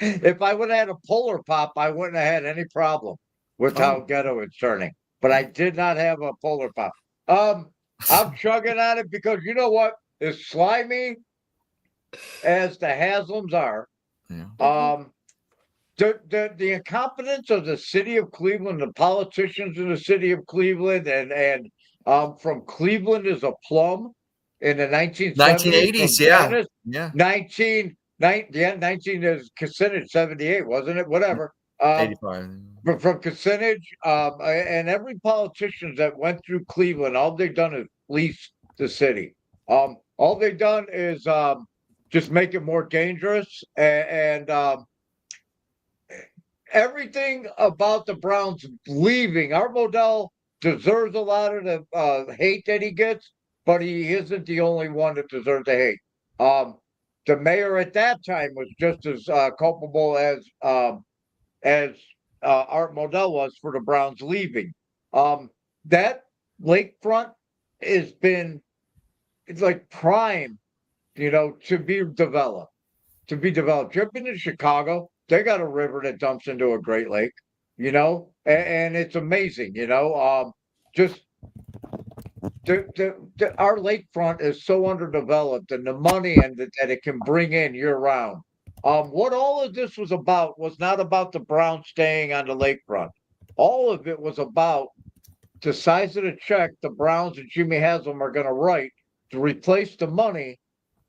If I would have had a Polar Pop, I wouldn't have had any problem with how ghetto it's turning. But I did not have a Polar Pop. I'm chugging on it because you know what? As slimy as the Haslams are, the incompetence of the city of Cleveland, the politicians in the city of Cleveland, and from Cleveland is a plum in the 1980s, yeah. 19 is Kucinich, 78, wasn't it? Whatever. 85. But from Kucinich, and every politician that went through Cleveland, all they've done is fleece the city. All they've done is just make it more dangerous, and everything about the Browns leaving. Art Modell deserves a lot of the hate that he gets, but he isn't the only one that deserves to hate. The mayor at that time was just as culpable as Art Modell was for the Browns leaving. That lakefront has been, it's like prime, to be developed. You've been to Chicago, they got a river that dumps into a Great Lake, and it's amazing, just our lakefront is so underdeveloped, and the money that it can bring in year round. What all of this was about was not about the Browns staying on the lakefront. All of it was about the size of the check the Browns and Jimmy Haslam are going to write to replace the money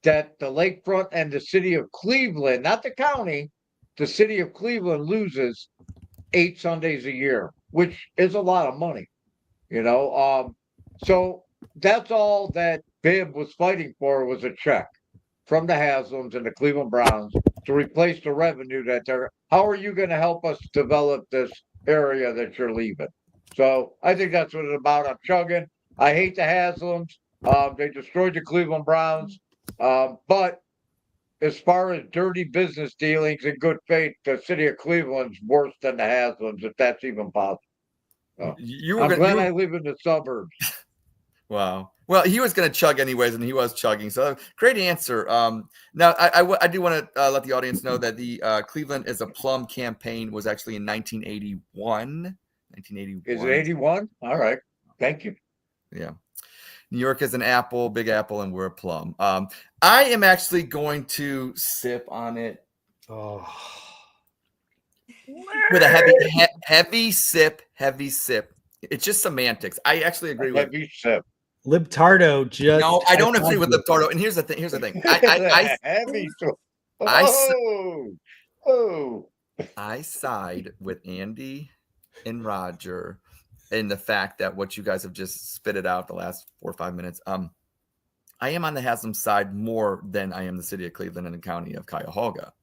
that the lakefront and the city of Cleveland, not the county, the city of Cleveland loses 8 Sundays a year, which is a lot of money, So that's all that Bibb was fighting for was a check from the Haslams and the Cleveland Browns to replace the revenue that they're. How are you going to help us develop this area that you're leaving? So I think that's what it's about. I'm chugging. I hate the Haslams. They destroyed the Cleveland Browns. But as far as dirty business dealings in good faith, the city of Cleveland's worse than the Haslams, if that's even possible. I'm glad I live in the suburbs. Wow. Well, he was going to chug anyways, and he was chugging. So great answer. Now, I do want to let the audience know that the Cleveland is a Plum campaign was actually in 1981. 1981. Is it 81? All right. Thank you. Yeah. New York is an apple, Big Apple, and we're a plum. I am actually going to sip on it. Oh. With a heavy sip. It's just semantics. I actually agree with heavy sip. Libtardo just. No, I don't agree with Libtardo. And here's the thing. Heavy sip. I side with Andy and Roger in the fact that what you guys have just spitted out the last 4 or 5 minutes. I am on the Haslam side more than I am the city of Cleveland and the county of Cuyahoga.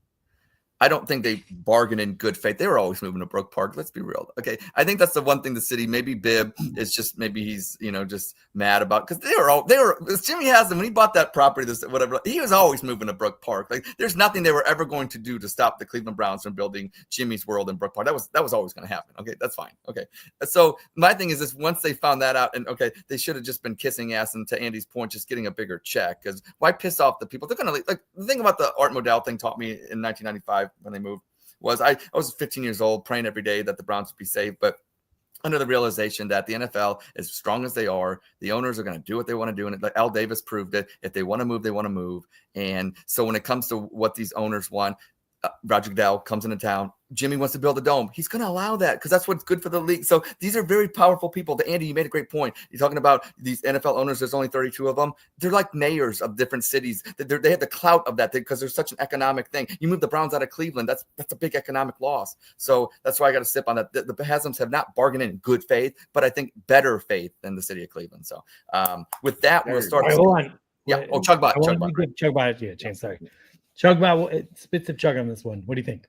I don't think they bargain in good faith. They were always moving to Brook Park. Let's be real. Okay. I think that's the one thing the city, maybe Bibb is just, maybe he's, just mad about, because Jimmy Haslam, when he bought that property, whatever, he was always moving to Brook Park. Like there's nothing they were ever going to do to stop the Cleveland Browns from building Jimmy's World in Brook Park. That was always going to happen. Okay. That's fine. Okay. So my thing is this, once they found that out, and okay, they should have just been kissing ass, and to Andy's point, just getting a bigger check, because why piss off the people? They're going to, like, the thing about the Art Modell thing taught me in 1995 when they moved was I was 15 years old praying every day that the Browns would be safe, but under the realization that the NFL, as strong as they are, the owners are going to do what they want to do. And Al Davis proved it. If they want to move, they want to move. And so when it comes to what these owners want, Roger Goodell comes into town. Jimmy wants to build a dome. He's going to allow that because that's what's good for the league. So these are very powerful people. Andy, you made a great point. You're talking about these NFL owners. There's only 32 of them. They're like mayors of different cities. They have the clout of that because there's such an economic thing. You move the Browns out of Cleveland, that's a big economic loss. So that's why I got to sip on that. The Haslams have not bargained in good faith, but I think better faith than the city of Cleveland. So with that, we'll start. Right, hold on. Yeah. Oh, Chugbot. Chugbot. Yeah, James. Sorry. Chugbot. Spits of chug on this one. What do you think?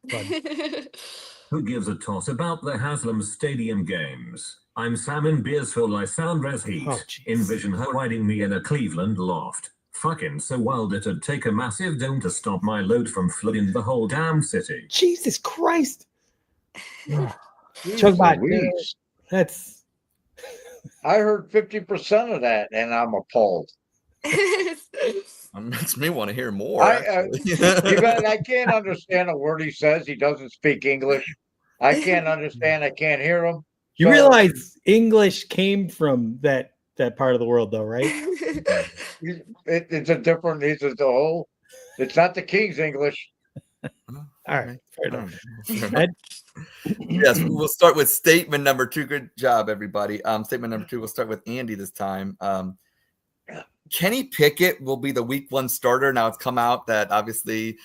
Who gives a toss about the Haslam Stadium games? I'm Sam in Beersville. I sound res heat. Envision her riding me in a Cleveland loft. Fucking so wild it'd take a massive dome to stop my load from flooding the whole damn city. Jesus Christ. Chugbot. That's. I heard 50% of that, and I'm appalled. Makes me want to hear more. I can't understand a word he says. He doesn't speak English. I can't understand. I can't hear him. You realize English came from that part of the world, though, right? It's a different. It's not the King's English. All right, fair enough. Yes, we'll start with statement number 2. Good job, everybody. Statement number 2. We'll start with Andy this time. Kenny Pickett will be the week 1 starter. Now it's come out that obviously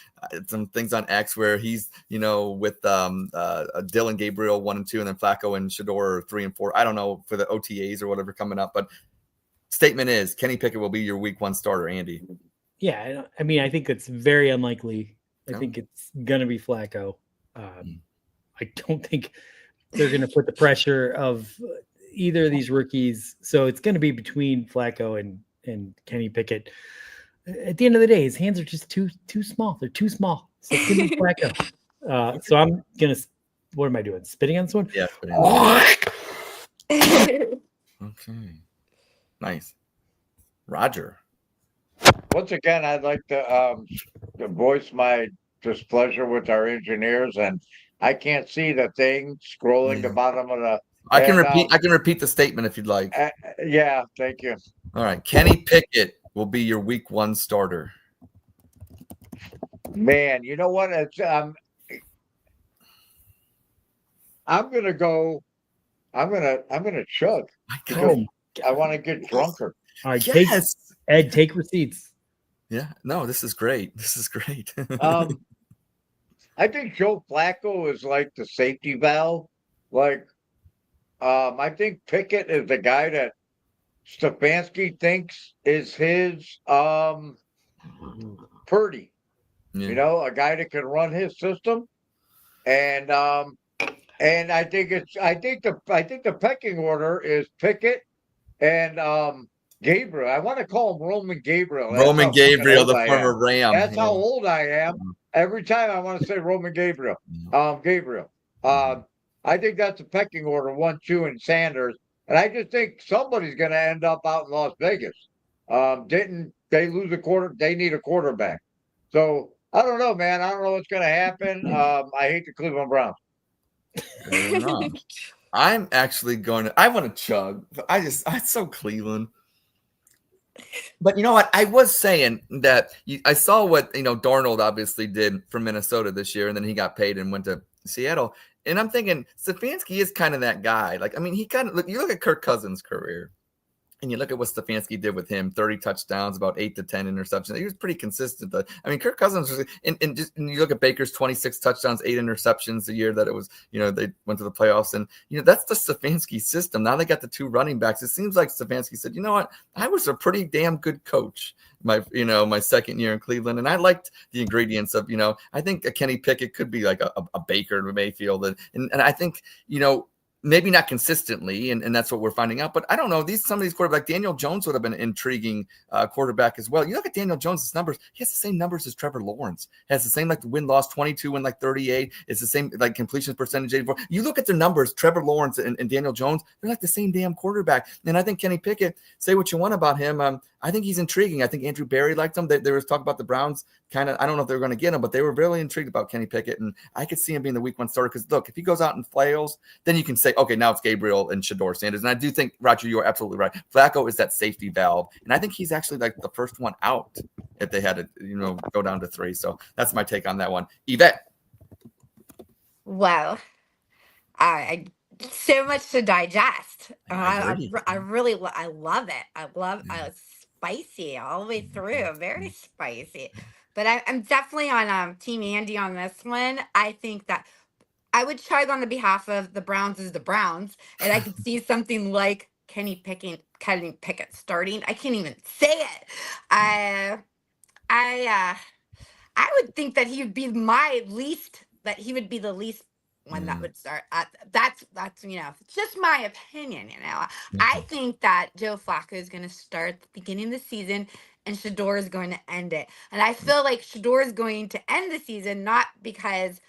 some things on X where he's, with Dylan Gabriel 1 and 2, and then Flacco and Shador 3 and 4. I don't know for the OTAs or whatever coming up, but statement is Kenny Pickett will be your week 1 starter, Andy. Yeah, I mean, I think it's very unlikely. I think it's going to be Flacco. I don't think they're going to put the pressure of either of these rookies. So it's going to be between Flacco and and Kenny Pickett. At the end of the day, his hands are just too small. They're too small. So give me Flacco. So I'm gonna. What am I doing? Spitting on this one? Yeah. Okay. Nice. Roger. Once again, I'd like to voice my displeasure with our engineers, and I can't see the thing scrolling the bottom of the. I can repeat the statement if you'd like. Yeah, thank you. All right. Kenny Pickett will be your week 1 starter. Man, you know what? It's I'm gonna go. I'm gonna chug. Oh, I want to get drunker. All right, yes. Take receipts. Yeah. No, this is great. This is great. I think Joe Flacco is like the safety valve. Like, I think Pickett is the guy that Stefanski thinks is his Purdy. Yeah. You know, a guy that can run his system. And I think the pecking order is Pickett and Gabriel. I want to call him Roman Gabriel. Roman Gabriel, the former Ram. That's how old I am. Every time I want to say Roman Gabriel. Gabriel. I think that's the pecking order, 1, 2, and Sanders. And I just think somebody's going to end up out in Las Vegas. Didn't they lose a quarter? They need a quarterback. So I don't know, man. I don't know what's going to happen. I hate the Cleveland Browns. Fair enough. I'm actually I want to chug. I'm so Cleveland. But you know what? I was saying that I saw what, Darnold obviously did for Minnesota this year, and then he got paid and went to Seattle. And I'm thinking Stefanski is kind of that guy. Like, I mean, you look at Kirk Cousins' career, and you look at what Stefanski did with him, 30 touchdowns, about 8 to 10 interceptions. He was pretty consistent. I mean, Kirk Cousins was, and you look at Baker's 26 touchdowns, 8 interceptions the year that it was, they went to the playoffs. And, that's the Stefanski system. Now they got the 2 running backs. It seems like Stefanski said, you know what? I was a pretty damn good coach my second year in Cleveland. And I liked the ingredients of, I think a Kenny Pickett could be like a Baker Mayfield. And I think, maybe not consistently, and that's what we're finding out. But I don't know. Some of these quarterbacks, Daniel Jones would have been an intriguing quarterback as well. You look at Daniel Jones' numbers; he has the same numbers as Trevor Lawrence. He has the same win-loss 22 and 38. It's the same completion percentage 84. You look at their numbers, Trevor Lawrence and Daniel Jones, they're like the same damn quarterback. And I think Kenny Pickett, say what you want about him, I think he's intriguing. I think Andrew Berry liked him. There was talk about the Browns kind of, I don't know if they were going to get him, but they were really intrigued about Kenny Pickett. And I could see him being the week 1 starter because, look, if he goes out and flails, then you can say, okay, now it's Gabriel and Shador Sanders. And I do think, Roger, you are absolutely right. Flacco is that safety valve. And I think he's actually like the first one out if they had to, go down to 3. So that's my take on that one. Yvette. Wow. I so much to digest. I love it. I love spicy all the way through. Very spicy. But I'm definitely on Team Andy on this one. I think that I would chug on the behalf of the Browns as the Browns, and I could see something like Kenny Pickett starting. I can't even say it. I would think that he would be he would be the least one that would start. That's it's just my opinion. I think that Joe Flacco is going to start at the beginning of the season, and Shador is going to end it. And I feel like Shador is going to end the season not because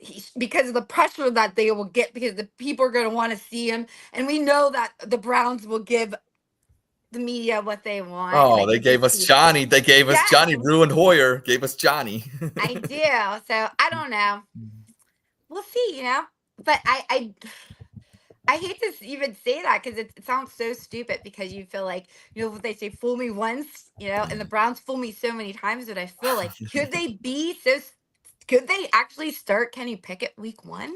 of the pressure that they will get, because the people are going to want to see him, and we know that the Browns will give the media what they want. Oh, they gave us Johnny. They gave us Johnny. Ruined Hoyer. Gave us Johnny. I do. So I don't know. We'll see, but I hate to even say that because it sounds so stupid, because you feel like, what they say, fool me once, and the Browns fool me so many times, that I feel like, could they actually start Kenny Pickett week 1?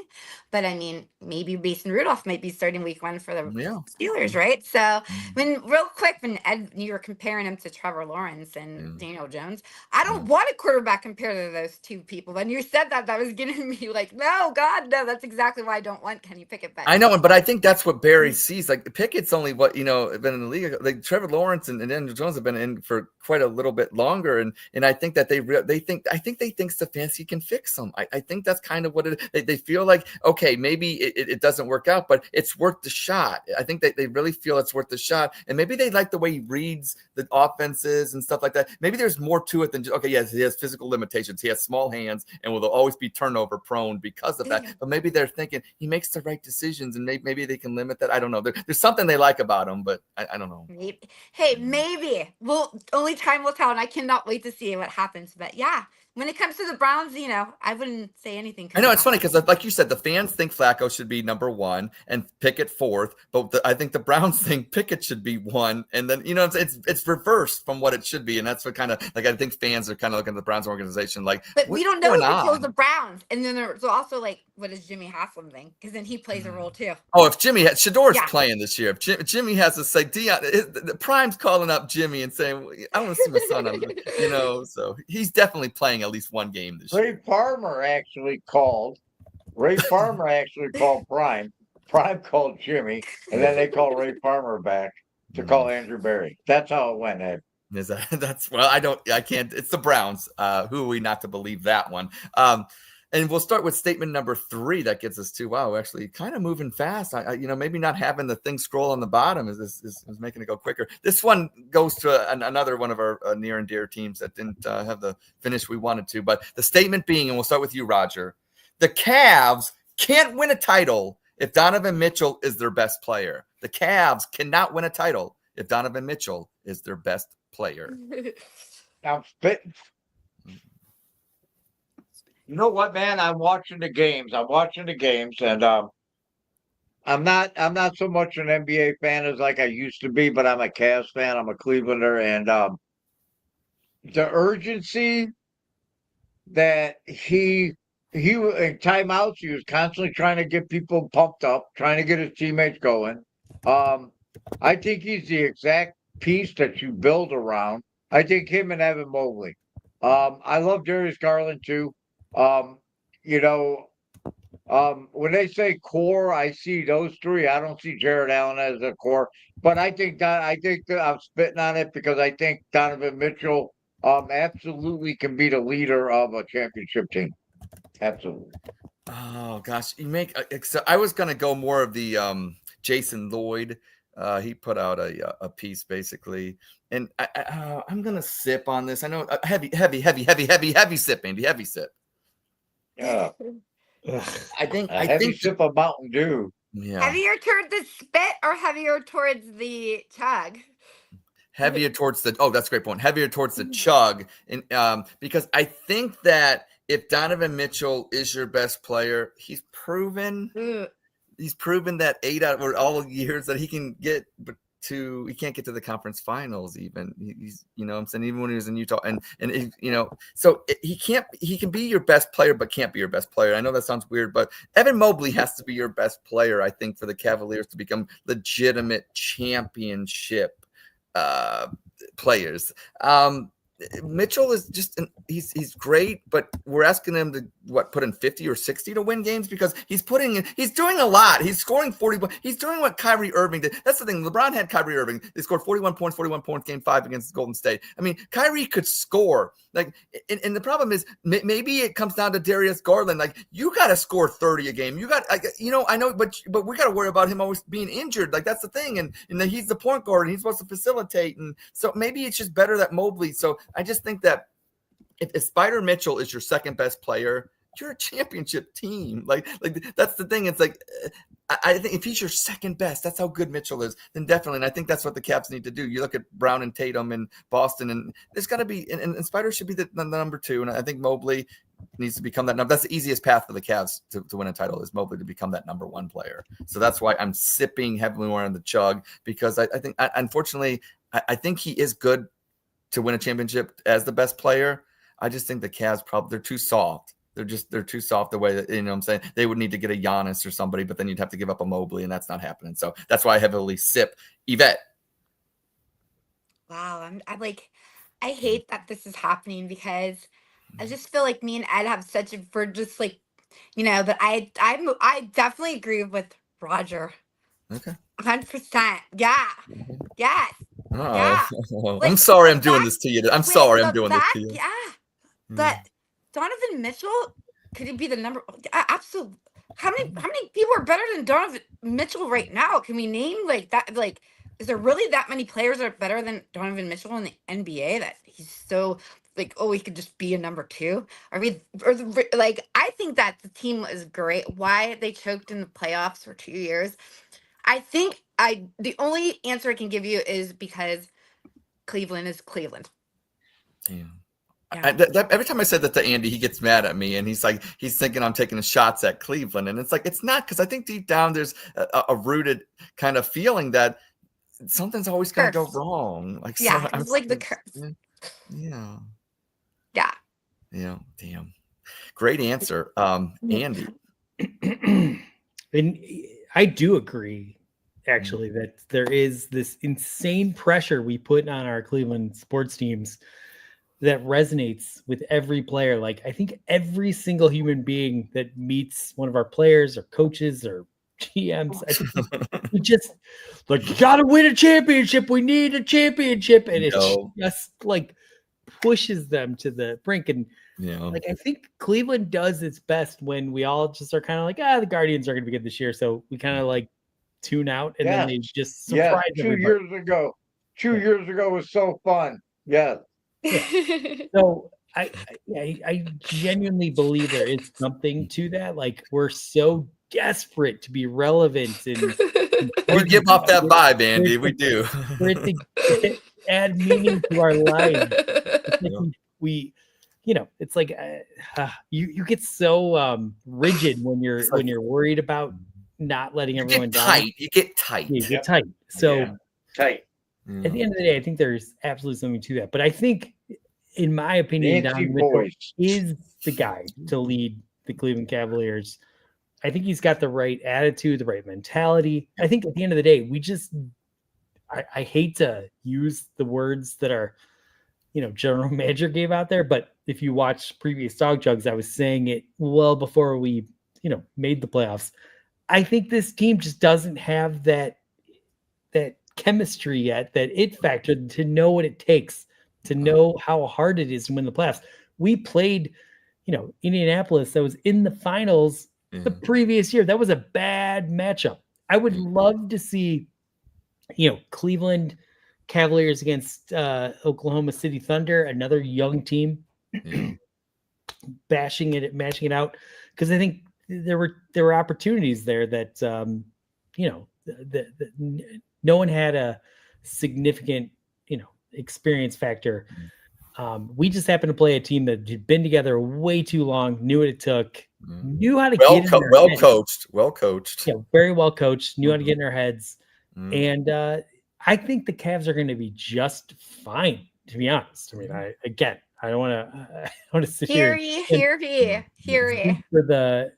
But I mean, maybe Mason Rudolph might be starting week 1 for the Steelers, right? So real quick, when you were comparing him to Trevor Lawrence and Daniel Jones, I don't want a quarterback compared to those 2 people. When you said that was getting me like, no, God, no, that's exactly why I don't want Kenny Pickett back. I know, but I think that's what Barry sees. Like, Pickett's only been in the league. Like, Trevor Lawrence and Daniel Jones have been in for quite a little bit longer, and I think that they think Stefanski can fix them. I think that's kind of what they feel like. Okay, maybe it doesn't work out, but it's worth the shot. I think they really feel it's worth the shot, and maybe they like the way he reads the offenses and stuff like that. Maybe there's more to it than just, okay, yes, he has physical limitations. He has small hands and will always be turnover prone because of that. But maybe they're thinking he makes the right decisions, and maybe they can limit that. I don't know. There's something they like about him, but I don't know. Maybe. Hey, maybe. Well, only time will tell, and I cannot wait to see what happens. But yeah, when it comes to the Browns, I wouldn't say anything. I know it's funny because, like you said, the fans think Flacco should be number 1 and Pickett 4th, but I think the Browns think Pickett should be 1, and then it's reversed from what it should be, and that's what kind of like I think fans are kind of looking at the Browns organization like. But we don't know until the Browns, and then there's also like, what does Jimmy Haslam think? Because then he plays a role too. Oh, if Shador's playing this year, if Jimmy has to say the Prime's calling up Jimmy and saying, I want to see my son on, so he's definitely playing at least one game this year. Ray Farmer actually called Prime. Prime called Jimmy, and then they called Ray Farmer back to call Andrew Berry. That's how it went, Ed. Is that's well, I can't. It's the Browns. Who are we not to believe that one? And we'll start with statement number 3 that gets us to, wow, actually kind of moving fast. Maybe not having the thing scroll on the bottom is making it go quicker. This one goes to another one of our near and dear teams that didn't have the finish we wanted to. But the statement being, and we'll start with you, Roger, the Cavs can't win a title if Donovan Mitchell is their best player. The Cavs cannot win a title if Donovan Mitchell is their best player. I'm spitting. You know what, man? I'm watching the games, and I'm not so much an NBA fan as like I used to be, but I'm a Cavs fan. I'm a Clevelander, and the urgency that he in timeouts, he was constantly trying to get people pumped up, trying to get his teammates going. I think he's the exact piece that you build around. I think him and Evan Mobley. I love Darius Garland too. When they say core, I see those 3. I don't see Jared Allen as a core, but I think that I'm spitting on it because I think Donovan Mitchell absolutely can be the leader of a championship team. Absolutely. Oh gosh, I was gonna go more of the Jason Lloyd. He put out a piece basically, and I'm gonna sip on this. I know heavy sip, Andy, heavy sip. Yeah. I think sip of Mountain Dew. Yeah. Heavier towards the spit or heavier towards the chug? Heavier towards that's a great point. Heavier towards the chug, and because I think that if Donovan Mitchell is your best player, he's proven that 8 out of all the years that he can get he can't get to the conference finals even. He's I'm saying, even when he was in Utah and so he can be your best player but can't be your best player. I know that sounds weird, but Evan Mobley has to be your best player, I think, for the Cavaliers to become legitimate championship players. Mitchell is just he's great, but we're asking him to put in 50 or 60 to win games because he's doing a lot. He's scoring 40. He's doing what Kyrie Irving did. That's the thing. LeBron had Kyrie Irving. They scored 41 points game 5 against Golden State. I mean, Kyrie could score. And the problem is maybe it comes down to Darius Garland. Like, you got to score 30 a game. You got, I know, but we got to worry about him always being injured. Like, that's the thing. And then he's the point guard and he's supposed to facilitate. And so maybe it's just better that Mobley. So I just think that if Spider Mitchell is your second best player, you're a championship team. Like that's the thing. It's like, I think if he's your second best, that's how good Mitchell is, then definitely. And I think that's what the Cavs need to do. You look at Brown and Tatum in Boston, and there's got to be, and Spider should be the number 2. And I think Mobley needs to become that number. That's the easiest path for the Cavs to win a title, is Mobley to become that number 1 player. So that's why I'm sipping heavily more on the chug, because I think, unfortunately, I think he is good to win a championship as the best player. I just think the Cavs they're too soft. They're too soft the way that, what I'm saying, they would need to get a Giannis or somebody, but then you'd have to give up a Mobley, and that's not happening. So that's why I heavily sip. Yvette. Wow. I hate that this is happening, because I just feel like me and Ed have we're just like, but I definitely agree with Roger. Okay. 100%. Yeah. Yes. Oh, yeah. I'm sorry I'm doing this to you. I'm sorry I'm doing this to you. Yeah. But Donovan Mitchell, could he be the number? Absolutely. How many people are better than Donovan Mitchell right now? Can we name like that? Like, is there really that many players that are better than Donovan Mitchell in the NBA that he's so like, oh, he could just be a number two? Like, I think that the team is great. Why they choked in the playoffs for 2 years? I think the only answer I can give you is because Cleveland is Cleveland. Yeah. Yeah. Every time I said that to Andy, he gets mad at me, and he's thinking I'm taking shots at Cleveland, and it's like it's not, because I think deep down there's a rooted kind of feeling that something's always going to go wrong. Like, yeah, so it's like the curse. Yeah. Yeah. Yeah. Damn. Great answer, Andy. And I do agree, actually, that there is this insane pressure we put on our Cleveland sports teams that resonates with every player. Like, I think every single human being that meets one of our players or coaches or GMs, I think we just like, you gotta win a championship. We need a championship. And it just like pushes them to the brink. And like, I think Cleveland does its best when we all just are kind of like, the Guardians are gonna be good this year. So we kind of like tune out, and then they just surprise everybody. 2 years ago was so fun. Yeah. So I genuinely believe there is something to that. Like, we're so desperate to be relevant, and we give off that vibe, Andy. We do. For it to add meaning to our lives. We it's like you get so rigid when you're worried about not letting everyone down. You get tight. You get tight. So tight. At the end of the day, I think there's absolutely something to that. But I think, in my opinion, Donovan Mitchell is the guy to lead the Cleveland Cavaliers. I think he's got the right attitude, the right mentality. I think at the end of the day, I hate to use the words that our, general manager gave out there, but if you watch previous Dawg Chugs, I was saying it well before we, made the playoffs. I think this team just doesn't have that chemistry yet, that it factor to know what it takes, to know how hard it is to win the playoffs. We played, Indianapolis that was in the finals the previous year. That was a bad matchup. I would love to see, Cleveland Cavaliers against Oklahoma City Thunder, another young team, mashing it out, because I think there were opportunities there that no one had a significant experience factor. We just happened to play a team that had been together way too long, knew what it took, knew how to get in their well heads. coached. Very well coached, knew how to get in their heads. And I think the Cavs are going to be just fine, to be honest. I mean, I don't want to sit here for the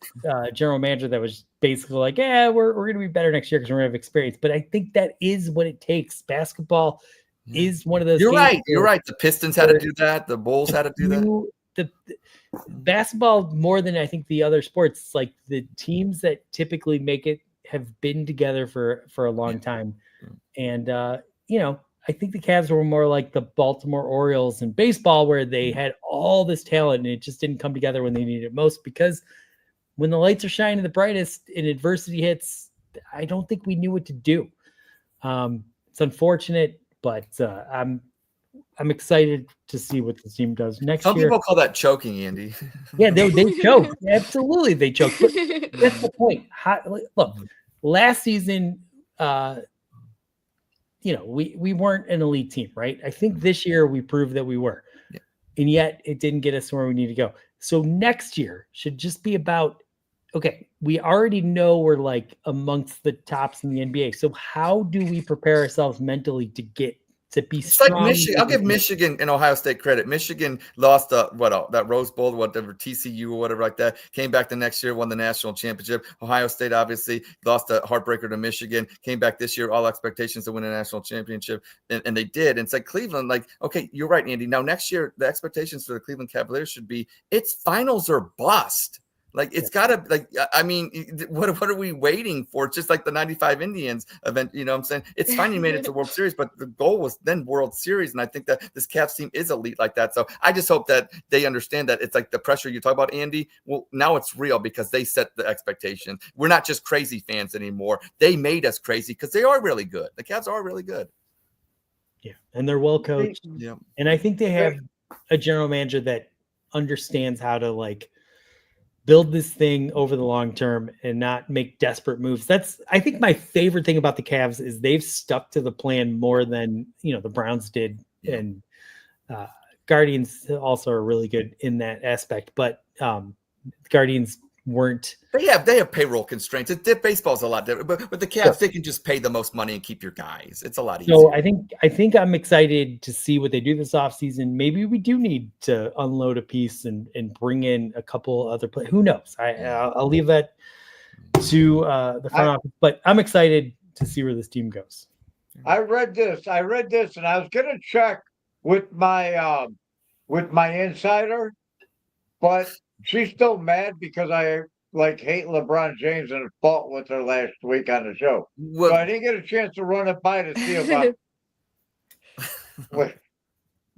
general manager that was basically like, we're going to be better next year because we're going to have experience. But I think that is what it takes. Basketball is one of those. You're right. The Pistons had to do that. The Bulls had to do that. The basketball, more than I think the other sports, like the teams that typically make it have been together for a long time. And, I think the Cavs were more like the Baltimore Orioles in baseball, where they had all this talent and it just didn't come together when they needed it most, because when the lights are shining the brightest and adversity hits, I don't think we knew what to do. It's unfortunate, but I'm excited to see what the team does next year. Some people call that choking, Andy. Yeah, they choke. Absolutely, they choke. But that's the point. Look, last season, we weren't an elite team, right? I think this year we proved that we were, and yet it didn't get us where we need to go. So next year should just be about, okay, we already know we're like amongst the tops in the NBA. So how do we prepare ourselves mentally to get to be strong? Like Michigan. I'll give Michigan and Ohio State credit. Michigan lost that Rose Bowl, whatever, TCU or whatever like that. Came back the next year, won the national championship. Ohio State obviously lost a heartbreaker to Michigan. Came back this year, all expectations to win a national championship, and they did. And it's like Cleveland, like, okay, you're right, Andy. Now next year, the expectations for the Cleveland Cavaliers should be it's finals or bust. Like it's gotta like I mean, what are we waiting for? It's just like the '95 Indians event. You know what I'm saying? It's fine you made it to World Series, but the goal was then World Series, and I think that this Cavs team is elite like that. So I just hope that they understand that it's like the pressure you talk about, Andy. Well, now it's real because they set the expectation. We're not just crazy fans anymore. They made us crazy because they are really good. The Cavs are really good. Yeah, and they're well coached. Yeah, and I think they have a general manager that understands how to like build this thing over the long term and not make desperate moves. That's, I think, my favorite thing about the Cavs is they've stuck to the plan more than, the Browns did. And Guardians also are really good in that aspect, but Guardians weren't. They have payroll constraints. Baseball's a lot different, but with the Cavs, they can just pay the most money and keep your guys. It's a lot easier. So I think I'm excited to see what they do this offseason. Maybe we do need to unload a piece and bring in a couple other players. Who knows? I'll leave that to the front office, but I'm excited to see where this team goes. I read this, and I was gonna check with my insider, but she's still mad because I hate LeBron James and fought with her last week on the show. Well, so I didn't get a chance to run it by to see about with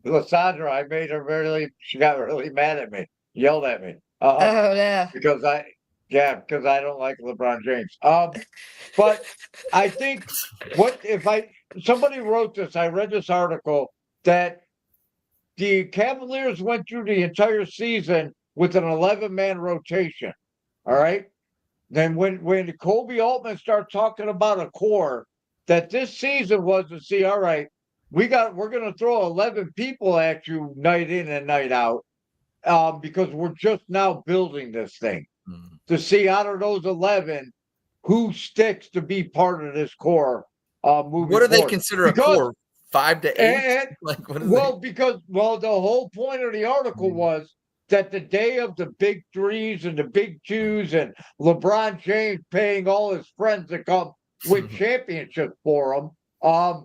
Lysandra. I made her she got really mad at me, yelled at me. Oh yeah. Because I don't like LeBron James. But I think somebody wrote this, I read this article that the Cavaliers went through the entire season with an 11-man rotation. All right. Then when Kobe Altman started talking about a core, that this season was to see, all right, we're going to throw 11 people at you night in and night out, because we're just now building this thing to see out of those 11 who sticks to be part of this core. Moving what do they forward. consider a core? 5 to 8? Because the whole point of the article was that the day of the big threes and the big twos and LeBron James paying all his friends to come win championships for him are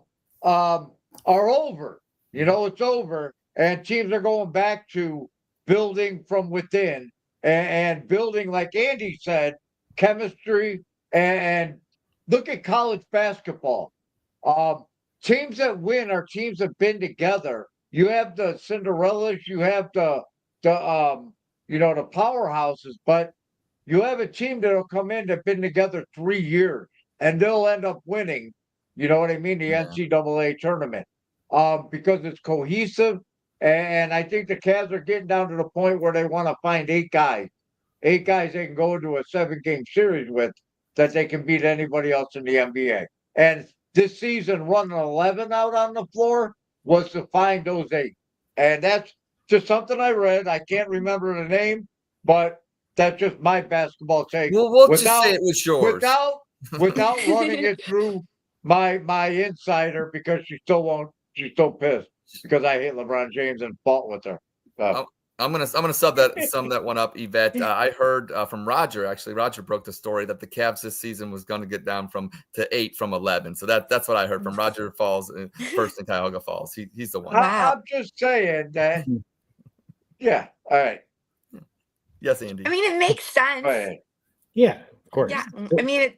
over. It's over, and teams are going back to building from within and building, like Andy said, chemistry. And look at college basketball. Teams that win are teams that have been together. You have the Cinderellas, you have the powerhouses, but you have a team that'll come in that's been together 3 years and they'll end up winning. You know what I mean? The NCAA tournament, because it's cohesive. And I think the Cavs are getting down to the point where they want to find 8 guys they can go into a 7-game series with that they can beat anybody else in the NBA. And this season, running 11 out on the floor was to find those 8. And that's just something I read. I can't remember the name, but that's just my basketball take. We'll just say it was yours. Without running it through my insider, because she's still pissed because I hate LeBron James and fought with her. I'm gonna sum that one up, Yvette. I heard from Roger. Actually, Roger broke the story that the Cavs this season was going to get down to 8 from 11. So that's what I heard from Roger Falls, first in Cuyahoga Falls. He's the one. I'm just saying that. Yeah. All right. Yes, Andy. I mean, it makes sense. Right. Yeah, of course. Yeah, I mean,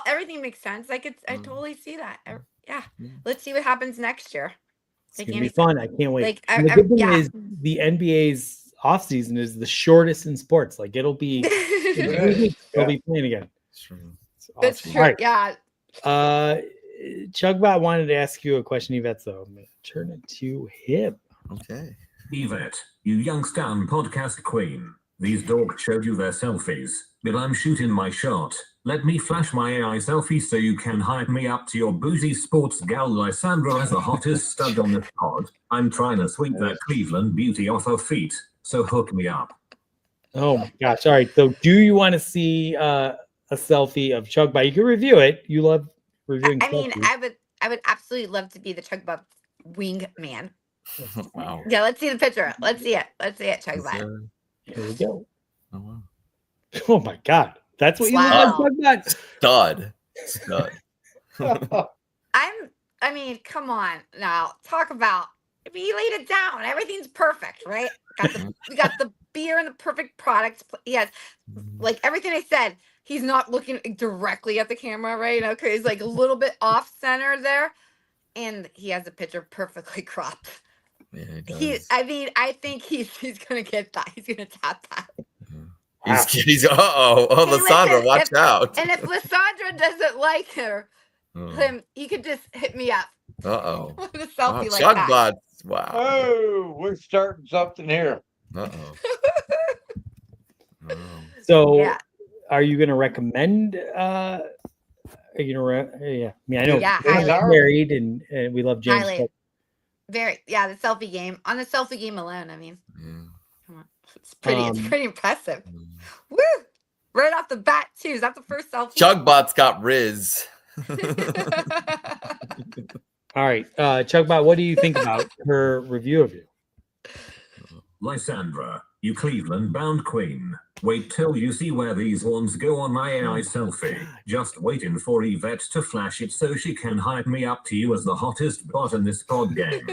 everything makes sense. I totally see that. Yeah, let's see what happens next year. It's gonna be fun. I can't wait. The good thing is the NBA's offseason is the shortest in sports. Like it'll be, they'll be playing again. That's true. Right. Yeah. Chugbot wanted to ask you a question, Yvette. So I'm gonna turn it to him. Okay. Yvette, you Youngstown podcast queen. These dogs showed you their selfies, but I'm shooting my shot. Let me flash my AI selfie so you can hype me up to your boozy sports gal Lysandra as the hottest stud on the pod. I'm trying to sweep that Cleveland beauty off her feet, so hook me up. Oh my gosh. All right. So do you want to see a selfie of Chugbot? You can review it. You love reviewing selfies. I would absolutely love to be the Chugbot wing man. Wow. Yeah, let's see the picture. Let's see it, Chugbot. Here we go. Oh, wow. Oh my God. That's what you love about Stud. I mean, come on now. Talk about, he laid it down. Everything's perfect, right? We got the beer in the perfect product. He has like everything I said. He's not looking directly at the camera, right? Okay, he's like a little bit off center there, and he has a picture perfectly cropped. Yeah, he does. I think he's gonna get that. He's gonna tap that. He's oh, Hey, Lysandra, listen, watch out. And if Lysandra doesn't like him, he could just hit me up. Uh-oh. With a selfie like Chug that. bots. Wow. Oh, we're starting something here. Uh-oh. So, Yeah. are you going to recommend? Are you gonna? Yeah, I mean, I know Yeah, we're highly. married and we love James. Highly. But The selfie game. On the selfie game alone, I mean, Yeah. come on. It's pretty impressive. Woo! Right off the bat, too. Is that the first selfie? Chugbot's got Riz. all right, Chugbot, what do you think about her review of you? Lysandra, you Cleveland-bound queen. Wait till you see where these ones go on my AI selfie. Just waiting for Yvette to flash it so she can hype me up to you as the hottest bot in this pod game.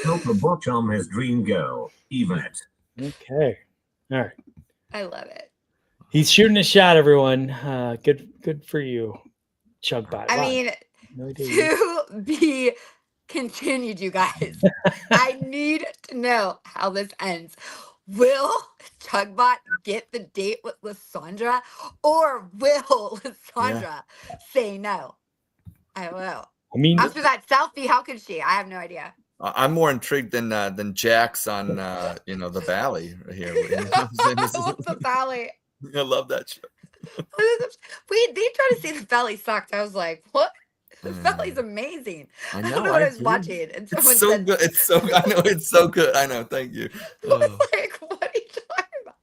Help the bot charm his dream girl, Yvette. Okay, all right. I love it. He's shooting a shot, everyone. Good for you, Chugbot. I Wow. mean, No idea. to be continued, you guys. I need to know how this ends. Will Chugbot get the date with Lysandra, or will Lysandra say no? I don't know. I mean, After that selfie, how could she? I have no idea. I'm more intrigued than Jax on the Valley here. The Valley. I love that show. They tried to say the Valley sucked. I was like, what? The Valley's amazing. I don't know what I was watching. And someone It's so said, good. It's so. I know it's so good. I know. Thank you. I was like, what are you talking about?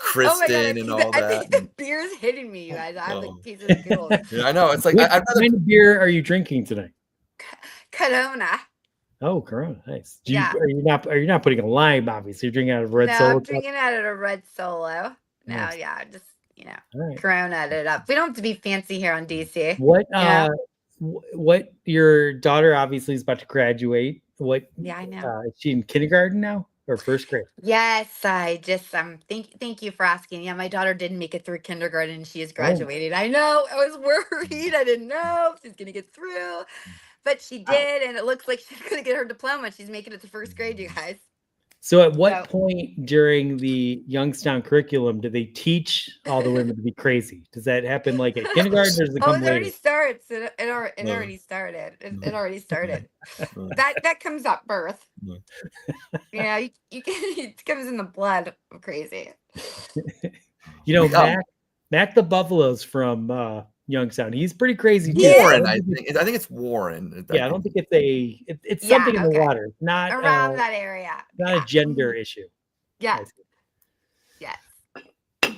Kristen and all I that. think the beer's hitting me, you guys. I have like pieces of gold. Yeah, I know. It's like what I'd rather. kind of beer are you drinking tonight? Corona. Oh, Corona, nice. Yeah. Are you not putting a lime? Obviously, you're drinking out of red No, Solo. I'm cup? drinking out of a red Solo. No, Nice. yeah, just All right. Corona it up. We don't have to be fancy here on DC. What Yeah. What your daughter obviously is about to graduate. What Yeah, I know. is she in kindergarten now or first grade? Yes, I just thank you for asking. Yeah, my daughter didn't make it through kindergarten and she is graduated. I know. I was worried. I didn't know if she's gonna get through. But she did, and it looks like she's gonna get her diploma. She's making it to first grade, you guys. So at what So- point during the Youngstown curriculum do they teach all the women to be crazy? Does that happen like at kindergarten or does it Oh, come it later? already starts. It already started. It already started. That comes at birth. Yeah, you can, it comes in the blood. Crazy. You know, We- Mac the Buffalo's from Youngstown. He's pretty crazy too. Warren, I think it's Warren. Yeah, I don't think it's Yeah, something in the okay. water. It's not Around that area. not Yeah. a gender issue. Yeah. I see. Yes.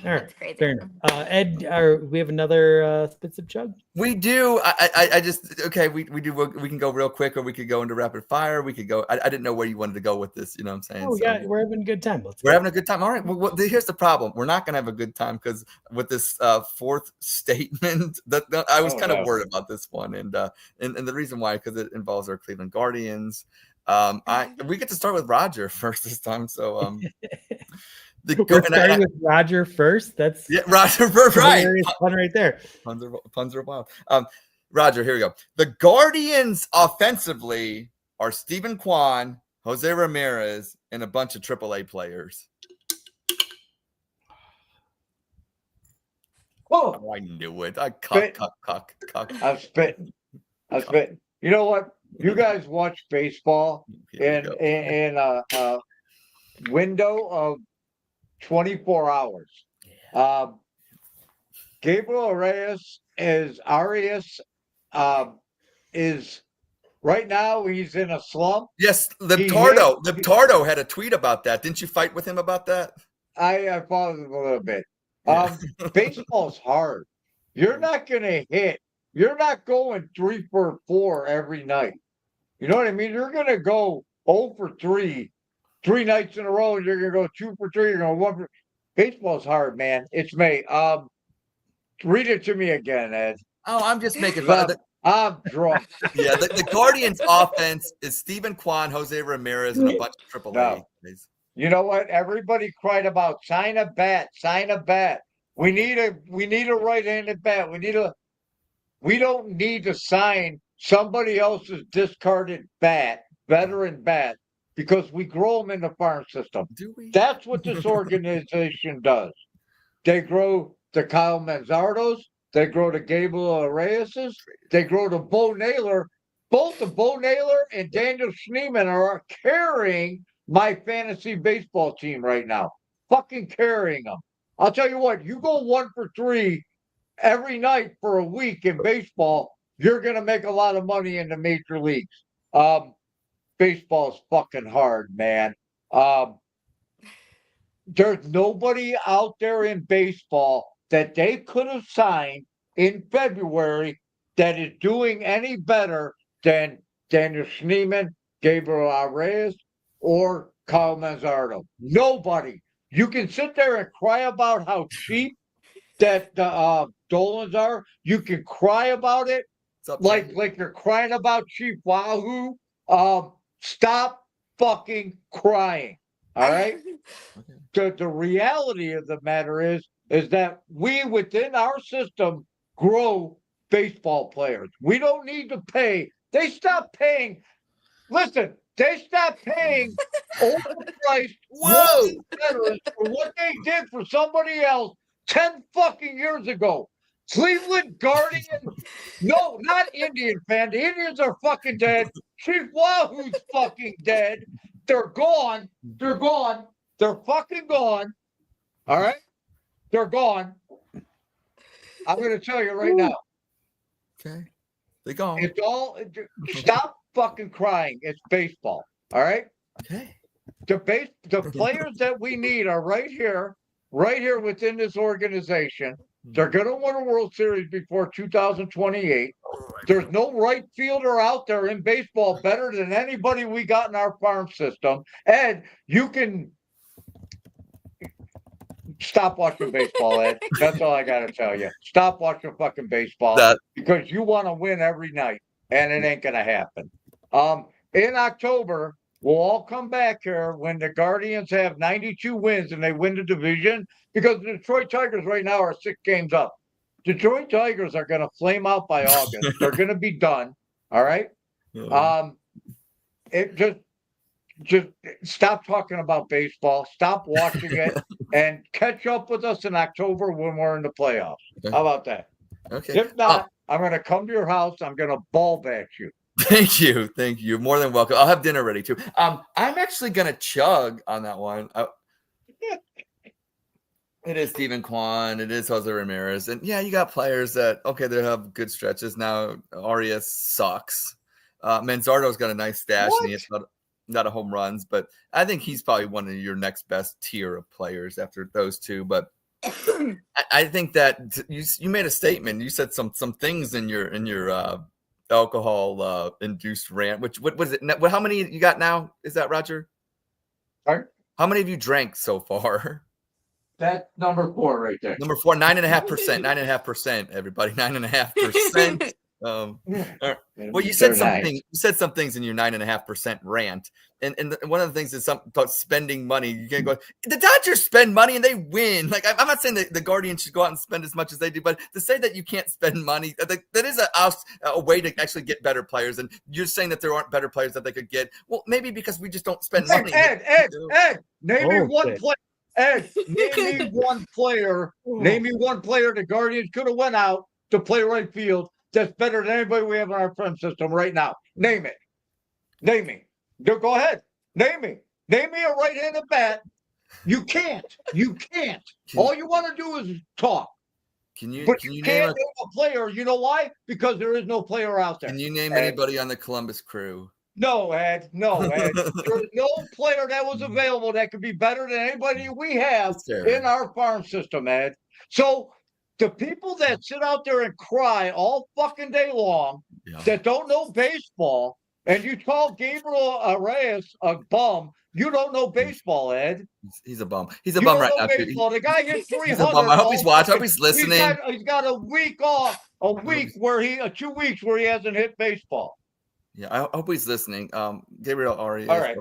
All right, That's crazy. fair enough. Ed, we have another Spits of Chug. We do. I just okay. We do. We can go real quick, or we could go into rapid fire. We could go. I didn't know where you wanted to go with this. You know what I'm saying? Oh, yeah, we're having a good time. We're having a good time. All right. Well, here's the problem. We're not going to have a good time because with this fourth statement, that I was kind of worried about this one, and the reason why, because it involves our Cleveland Guardians. We get to start with Roger first this time. So We're starting with Roger first. That's Roger first, right? Fun right there. Puns are wild. Roger, here we go. The Guardians offensively are Stephen Kwan, Jose Ramirez, and a bunch of AAA players. Oh, I knew it. I Spit. cuck. I'm spitting. You know what? You guys watch baseball in a window of 24 hours. Gabriel Arias is right now he's in a slump. Yes, Libtardo had a tweet about that. Didn't you fight with him about that? I followed him a little bit. Baseball's hard. You're not gonna hit. You're not going 3 for 4 every night. You know what I mean? You're gonna go 0 for 3 nights in a row. You're gonna go 2 for 3. You're gonna 1 for. Baseball's hard, man. It's me. Read it to me again, Ed. Oh, I'm just making fun. I'm drunk. Yeah, the Guardians' offense is Stephen Kwan, Jose Ramirez, and a bunch of AAA. You know what? Everybody cried about sign a bat, sign a bat. We need a right-handed bat. We don't need to sign somebody else's discarded bat, veteran bat, because we grow them in the farm system. Do we? That's what this organization does. They grow the Kyle Manzardos, they grow the Gabriel Reyes's, they grow the Bo Naylor. Both the Bo Naylor and Daniel Schneemann are carrying my fantasy baseball team right now. Fucking carrying them. I'll tell you what, you go 1 for 3 every night for a week in baseball, you're going to make a lot of money in the major leagues. Baseball's fucking hard, man. There's nobody out there in baseball that they could have signed in February that is doing any better than Daniel Schneemann, Gabriel Reyes, or Kyle Manzardo. Nobody. You can sit there and cry about how cheap that the Dolans are. You can cry about it like you're crying about cheap Wahoo. Stop fucking crying. All right. The reality of the matter is that we within our system grow baseball players. We don't need to pay. They stopped paying. Listen, they stopped paying overpriced veterans for what they did for somebody else 10 fucking years ago. Cleveland Guardians. No, not Indian fan. The Indians are fucking dead. Chief Wahoo's fucking dead. They're gone. They're gone. They're fucking gone. All right? They're gone. I'm going to tell you right now. Okay. They're gone. It's all. Stop fucking crying. It's baseball. All right? Okay. The players that we need are right here within this organization. They're going to win a World Series before 2028. There's no right fielder out there in baseball better than anybody we got in our farm system. Ed, you can stop watching baseball, Ed. That's all I got to tell you. Stop watching fucking baseball because you want to win every night, and it ain't going to happen. In October, we'll all come back here when the Guardians have 92 wins and they win the division because the Detroit Tigers right now are 6 games up. Detroit Tigers are going to flame out by August. They're going to be done. All right. It just stop talking about baseball. Stop watching it and catch up with us in October when we're in the playoffs. Okay. How about that? Okay. If not, I'm going to come to your house. I'm going to ball bat you. Thank you. Thank you. You're more than welcome. I'll have dinner ready too. I'm actually going to chug on that one. It is Steven Kwan. It is Jose Ramirez. And yeah, you got players that, okay, they have good stretches. Now, Arias sucks. Manzardo's got a nice stash and he has not a home runs, but I think he's probably one of your next best tier of players after those two. But I think that you made a statement. You said some things in your alcohol induced rant. What was it? How many you got now? Is that Roger? Sorry? How many have you drank so far? That's number 4 right there. Number 4, 9.5%. 9.5%. Everybody, 9.5%. Well, you said something. You said some things in your 9.5% rant, and one of the things is something about spending money. You can't go. The Dodgers spend money and they win. Like I'm not saying that the Guardians should go out and spend as much as they do, but to say that you can't spend money, that is a way to actually get better players. And you're saying that there aren't better players that they could get. Well, maybe because we just don't spend money. Ed, name me one player. Ed, name me one player. Name me one player the Guardians could have went out to play right field that's better than anybody we have in our farm system right now. Name it. Name me. Go ahead. Name me. Name me a right-handed bat. You can't. You can't. All you want to do is talk. Can you can't name a player. You know why? Because there is no player out there. Can you name anybody on the Columbus Crew? No, Ed. No, Ed. There's no player that was available that could be better than anybody we have in our farm system, Ed. So the people that sit out there and cry all fucking day long that don't know baseball, and you call Gabriel Reyes a bum, you don't know baseball, Ed. He's a bum. He's a bum right now. The guy hit 300. He's a bum. I hope he's watching. I hope he's listening. He's got a week off, 2 weeks where he hasn't hit baseball. Yeah, I hope he's listening. Gabriel Arias. All right.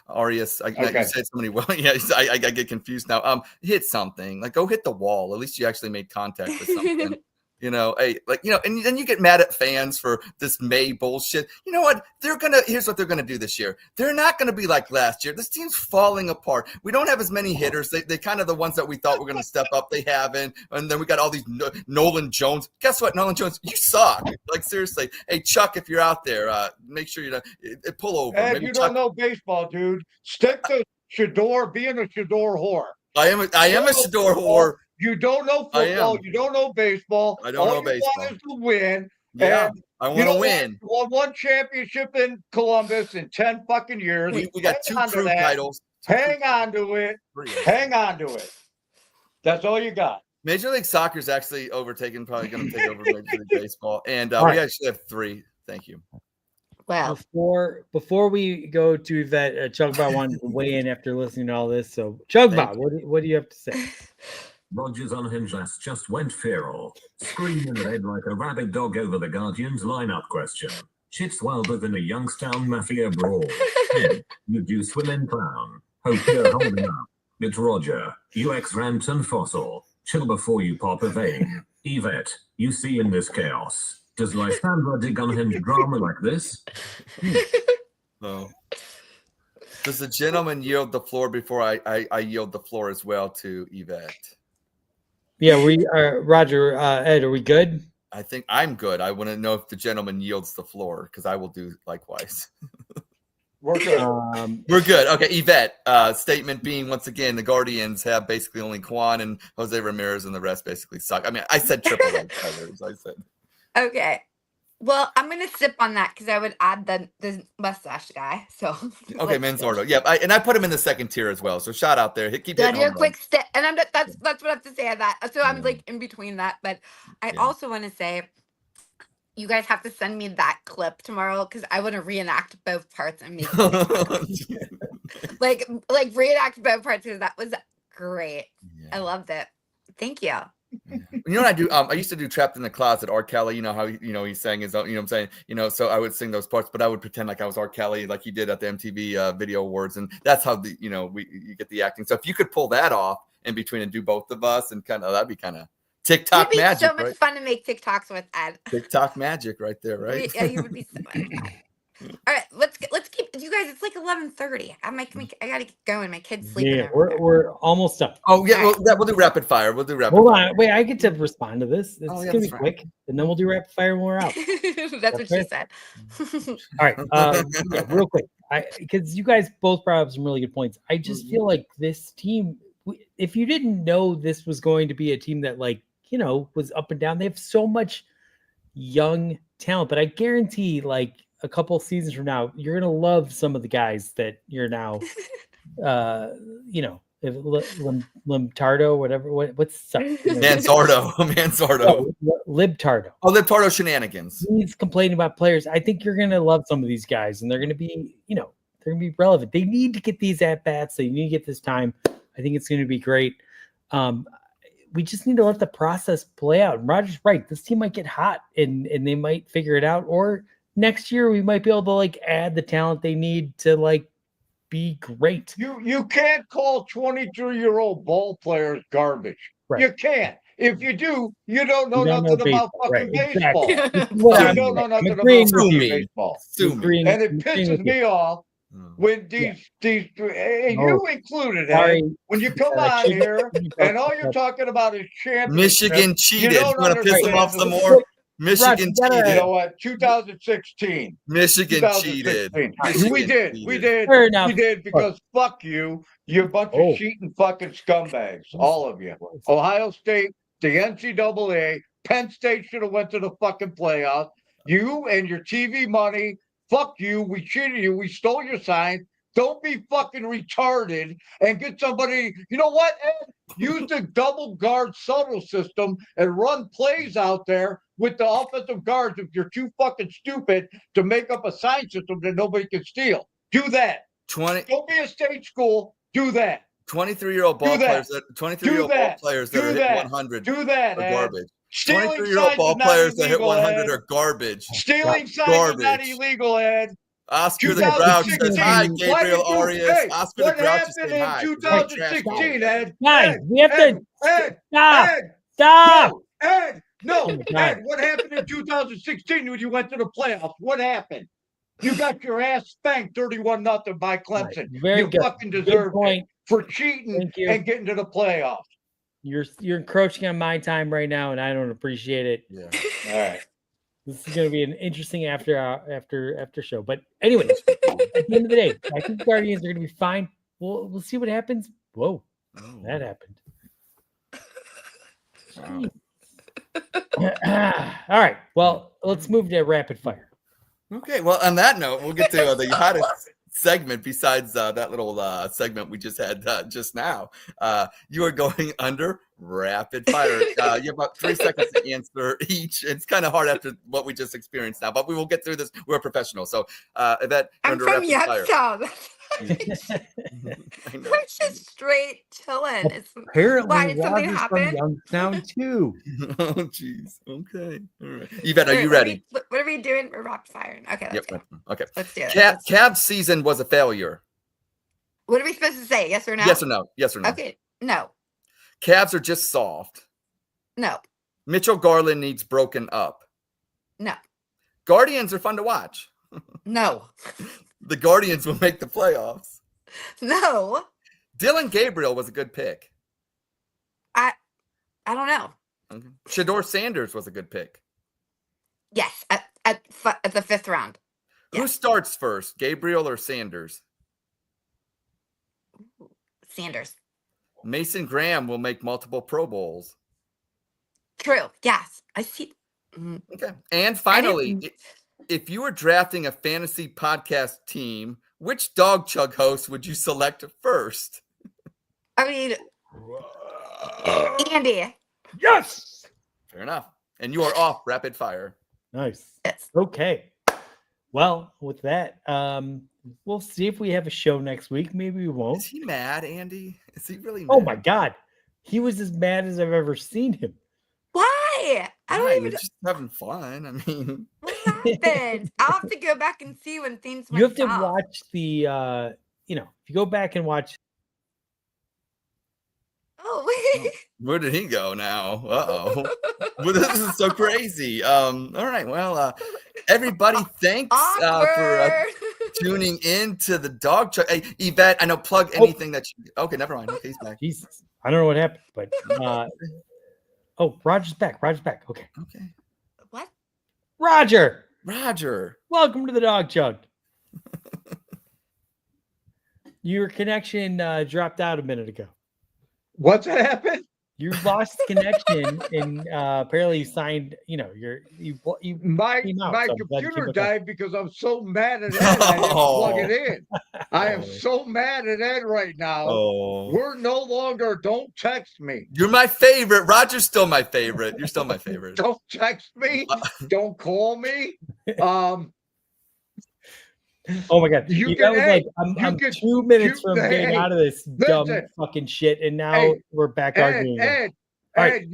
Arias. You Okay. said so many. Well, yeah, I get confused now. Hit something. Like, go hit the wall. At least you actually made contact with something. Hey, and then you get mad at fans for this May bullshit. You know what? Here's what they're gonna do this year. They're not gonna be like last year. This team's falling apart. We don't have as many hitters. They kind of the ones that we thought were gonna step up. They haven't. And then we got all these Nolan Jones. Guess what, Nolan Jones? You suck. Like, seriously. Hey, Chuck, if you're out there, make sure you pull over. And Maybe you Chuck, don't know baseball, dude. Stick to Shador, being a Shador whore. I am a Shador whore. You don't know football. You don't know baseball. I don't know baseball. All you want is to win. Yeah, and I want to win. Won one championship in Columbus in 10 fucking years. We got 2 crew titles. Hang on to it. Hang on to it. That's all you got. Major League Soccer is actually probably going to take over Major League Baseball. And we actually have 3. Thank you. Well, before we go to Yvette, Chugbot wanted to weigh in after listening to all this. So, Chugbot, what do you have to say? Rogers unhinged ass just went feral. Screaming in the head like a rabid dog over the Guardians lineup question. Shit's wilder than a Youngstown Mafia brawl. Ed, you do swim in clown. Hope you're holding up. It's Roger, UX rant and fossil. Chill before you pop a vein. Yvette, you see in this chaos. Does Lysandra dig unhinged drama like this? So, does the gentleman yield the floor before I yield the floor as well to Yvette? Yeah, we are. Roger, Ed, are we good? I think I'm good. I want to know if the gentleman yields the floor because I will do likewise. We're good. We're good. Okay, Yvette. Statement being, once again, the Guardians have basically only Quan and Jose Ramirez, and the rest basically suck. I mean, I said triple A players. I said. Okay. Well, I'm gonna sip on that because I would add the mustache guy. So okay, Manzardo. Yeah, I put him in the second tier as well. So shout out there. Keep do it a quick step, and that's what I have to say on that. So I'm like in between that, but I also want to say, you guys have to send me that clip tomorrow because I want to reenact both parts and make like reenact both parts because that was great. Yeah. I loved it. Thank you. You know what I do? I used to do Trapped in the Closet, R. Kelly. You know how he sang his own, you know what I'm saying? So I would sing those parts, but I would pretend like I was R. Kelly, like he did at the MTV Video Awards, and that's how you get the acting. So if you could pull that off in between and do both of us, and that'd be kind of TikTok It'd be magic. So much fun to make TikToks with Ed. TikTok magic, right there, right? Yeah, you would be so much fun. All right, let's keep you guys. It's like 11:30. I gotta get going. My kid's sleeping. Yeah, we're almost done. Oh yeah, we'll do rapid fire. Hold on, wait. I get to respond to this. It's gonna be quick, right. And then we'll do rapid fire when we're out. That's what she said. All right, real quick, because you guys both brought up some really good points. I just feel like this team. If you didn't know this was going to be a team that was up and down, they have so much young talent, but I guarantee a couple seasons from now, you're gonna love some of the guys that you're now, Limtardo, whatever. What's Manzardo. Libtardo. Oh, Libtardo shenanigans. He's complaining about players. I think you're gonna love some of these guys, and they're gonna be, they're gonna be relevant. They need to get these at bats. They need to get this time. I think it's gonna be great. We just need to let the process play out. And Roger's right. This team might get hot, and they might figure it out, or next year we might be able to add the talent they need to be great. You can't call 23-year-old ball players garbage. Right. You can't. If you do, you don't know nothing about fucking baseball. Exactly. You don't know nothing about baseball. And it pisses me off when these you included, when you come on here and all you're talking about is championship. Michigan cheated. You want to piss them off some more? Michigan cheated. You know what? 2016. Michigan cheated. We did because fuck you bunch of cheating fucking scumbags, all of you. Ohio State, the NCAA, Penn State should have went to the fucking playoffs. You and your TV money, fuck you. We cheated you. We stole your sign. Don't be fucking retarded and get somebody. You know what, Ed? Use the double guard subtle system and run plays out there with the offensive guards if you're too fucking stupid to make up a sign system that nobody can steal. Do that. Don't be a state school. Do that. 23-year-old ball players that 23-year-old ball players that are hit 100. Do that. Are garbage. Stealing 23-year-old signs ball is not players that hit illegal, 100 Ed. are garbage. Stealing signs is not Garbage. illegal, Ed. Oscar the Grouch says 2016. hi, Why Gabriel did you? Arias. Hey, Oscar the what Grouch is happened saying in hi. 'cause he's a trash 2016, can. Ed? Guys, Ed, we have to Ed, stop. Ed, Stop. no, Ed, no, Oh my God. Ed. What happened in 2016 when you went to the playoffs? What happened? You got your ass spanked 31-0 by Clemson. Very you good. fucking Good deserved it point. for cheating Thank you. and getting to the playoffs. You're encroaching on my time right now, and I don't appreciate it. Yeah. All right. This is going to be an interesting after show. But anyway, at the end of the day, I think the Guardians are going to be fine. We'll see what happens. Whoa, that happened. All right. Well, let's move to rapid fire. Okay. Well, on that note, we'll get to the hottest segment besides that little segment we just had just now. You are going under rapid fire. You have about 3 seconds to answer each. It's kind of hard after what we just experienced now, but we will get through this. We're professional. So, Yvette, I'm under from rapid fire. Youngstown. I know. I'm just straight chilling. Apparently, Why did something Roger's happen? from Youngstown too. Oh, jeez. Okay. All right. Yvette, are you What ready? What are we doing? We're rapid firing. Okay, let's go. Okay. Let's do it. Cavs season was a failure. What are we supposed to say? Yes or no? Yes or no? Yes or no? Okay. No. Cavs are just soft. No. Mitchell Garland needs broken up. No. Guardians are fun to watch. No. The Guardians will make the playoffs. No. Dylan Gabriel was a good pick. I don't know. Okay. Shador Sanders was a good pick. Yes, at the 5th round. Who Yeah. starts first, Gabriel or Sanders? Sanders. Mason Graham will make multiple Pro Bowls. True. Yes. I see. Okay. And finally, if you were drafting a fantasy podcast team, which Dawg Chug host would you select first? I mean, Andy. Yes. Fair enough. And you are off rapid fire. Nice. Yes. Okay. Well, with that, we'll see if we have a show next week. Maybe we won't. Is he mad, Andy? Is he really mad? Oh my God. He was as mad as I've ever seen him. Why? I don't Right, even. you're just having fun. I mean, What happened? I'll have to go back and see when things went You have to south. watch the if you go back and watch Oh, wait. where did he go now? Uh-oh. Well, this is so crazy. All right. Well, everybody, thanks for Awkward. tuning in to the Dawg Chug. Hey, Yvette, I know, plug anything that you. Okay, never mind. Okay, he's back. Jesus. I don't know what happened, but oh, Roger's back. Roger's back. Okay. Okay. What? Roger, Roger. welcome to the Dawg Chug. Your connection dropped out a minute ago. What's happened? You lost connection, and apparently you signed. You My came out, my so I'm glad you computer came back. died because I'm so mad at Ed. I didn't plug it in. I am Oh. so mad at Ed right now. Oh. We're no longer. Don't text me. You're my favorite. Roger's still my favorite. You're still my favorite. Don't text me. Don't call me. Oh my God! You That can- was hey, like I'm 2 minutes from getting hey, out of this dumb listen. fucking shit, and now Hey, we're back Ed, arguing. again. Ed, All Ed, right.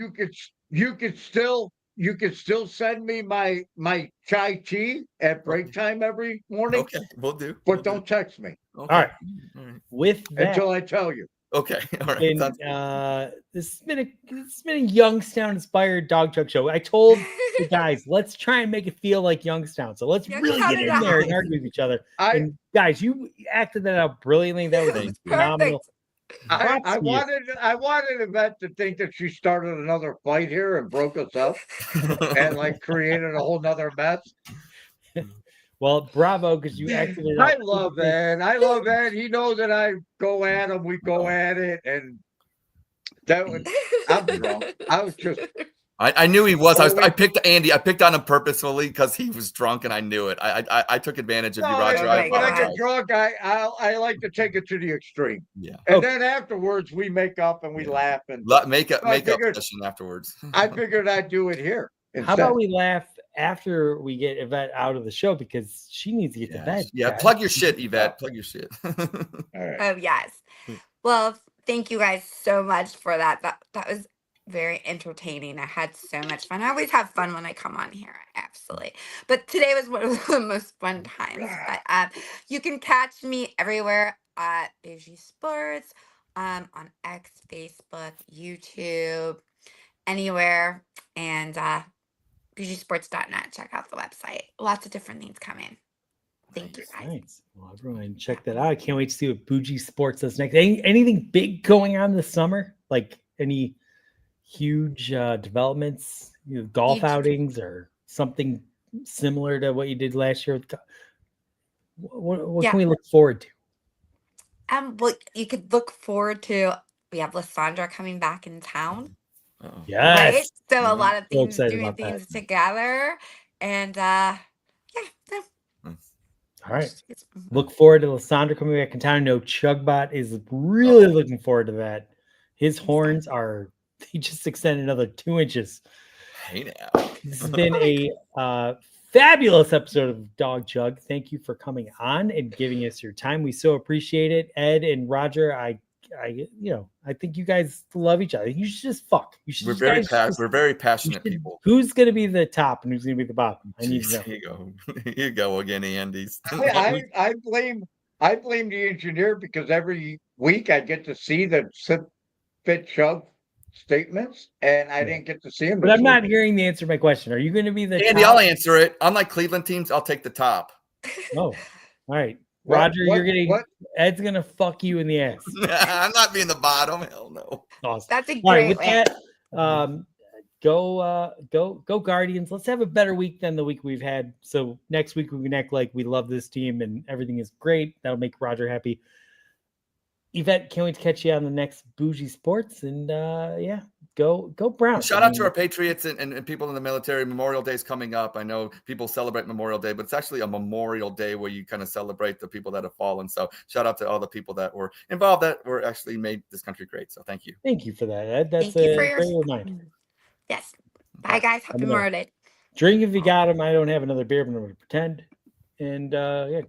you could still send me my chai tea at break time every morning, Okay, we'll do. but don't text me Okay. All right. All right. With that, until I tell you. Okay. All right. and, Sounds good. this has been a Youngstown inspired Dawg Chug show. I told the guys, let's try and make it feel like Youngstown. So let's really Youngstown get in in the there and house. argue with each other. I And guys, you acted that out brilliantly. That was Thank you. phenomenal. Perfect. I Props to you. wanted Yvette to think that she started another fight here and broke us up and like created a whole nother mess. Well, bravo, because you acted it out. I love Ed. I love Ed. He knows that I go at him. We go at it, and that was. I'm drunk. I was just. I knew he was. Oh, I picked Andy. I picked on him purposefully because he was drunk, and I knew it. I took advantage of you, No, Roger. oh I my when I apologize. get drunk, I like to take it to the extreme, Yeah. and Okay. then afterwards we make up and we laugh, and Make up I figured- session afterwards. I figured I'd do it here. How instead. about we laugh after we get Yvette out of the show because she needs to get to bed. Yeah. guys. Plug your shit, Yvette. Plug your shit. All right. Oh yes. Well, thank you guys so much for that. That was very entertaining. I had so much fun. I always have fun when I come on here, absolutely. But today was one of the most fun times. But you can catch me everywhere at Bougie Sports, on X, Facebook, YouTube, anywhere, and bougiesports.net. Check out the website. Lots of different things coming. Thank you, guys. Nice. Well, everyone, check that out. I can't wait to see what Bougie Sports does next. Anything big going on this summer? Like any huge developments, golf Huge- outings, or something similar to what you did last year? What Yeah. can we look forward to? Well, you could look forward to. We have Lysandra coming back in town. Uh-oh. Yes. Right? So a Mhm. lot of So things, excited doing about that. things together, and yeah. So All right. it's- Look forward to Lysandra coming back in town. I know Chugbot is really looking forward to that. His horns are, he just extended another 2 inches. Hey now. This has been a fabulous episode of Dawg Chug. Thank you for coming on and giving us your time. We so appreciate it. Ed and Roger, I think you guys love each other. You should just fuck. You should. We're very passionate people. Who's going to be the top and who's going to be the bottom? I need to know. Here you go. Here you go again, Andy's. I blame the engineer because every week I get to see the Fit Chug statements, and I didn't get to see them. But I'm not hearing the answer to my question. Are you going to be the Andy, top? I'll answer it. Unlike Cleveland teams, I'll take the top. Oh, all right. Roger, What? Ed's going to fuck you in the ass. I'm not being the bottom. Hell no. Awesome. That's a All right, great with way. that, go Guardians. Let's have a better week than the week we've had. So next week we can act like we love this team and everything is great. That'll make Roger happy. Yvette, can't wait to catch you on the next Bougie Sports. And go Browns. Shout out to our Patriots and people in the military. Memorial Day is coming up. I know people celebrate Memorial Day, but it's actually a Memorial Day where you kind of celebrate the people that have fallen. So shout out to all the people that were involved that were actually made this country great. So thank you. Thank you for that, Ed. That's Thank you for a your great reminder. Yes. Bye, guys. Happy I'm gonna- Memorial Day. Drink if you got them. I don't have another beer, but I'm going to pretend. And go.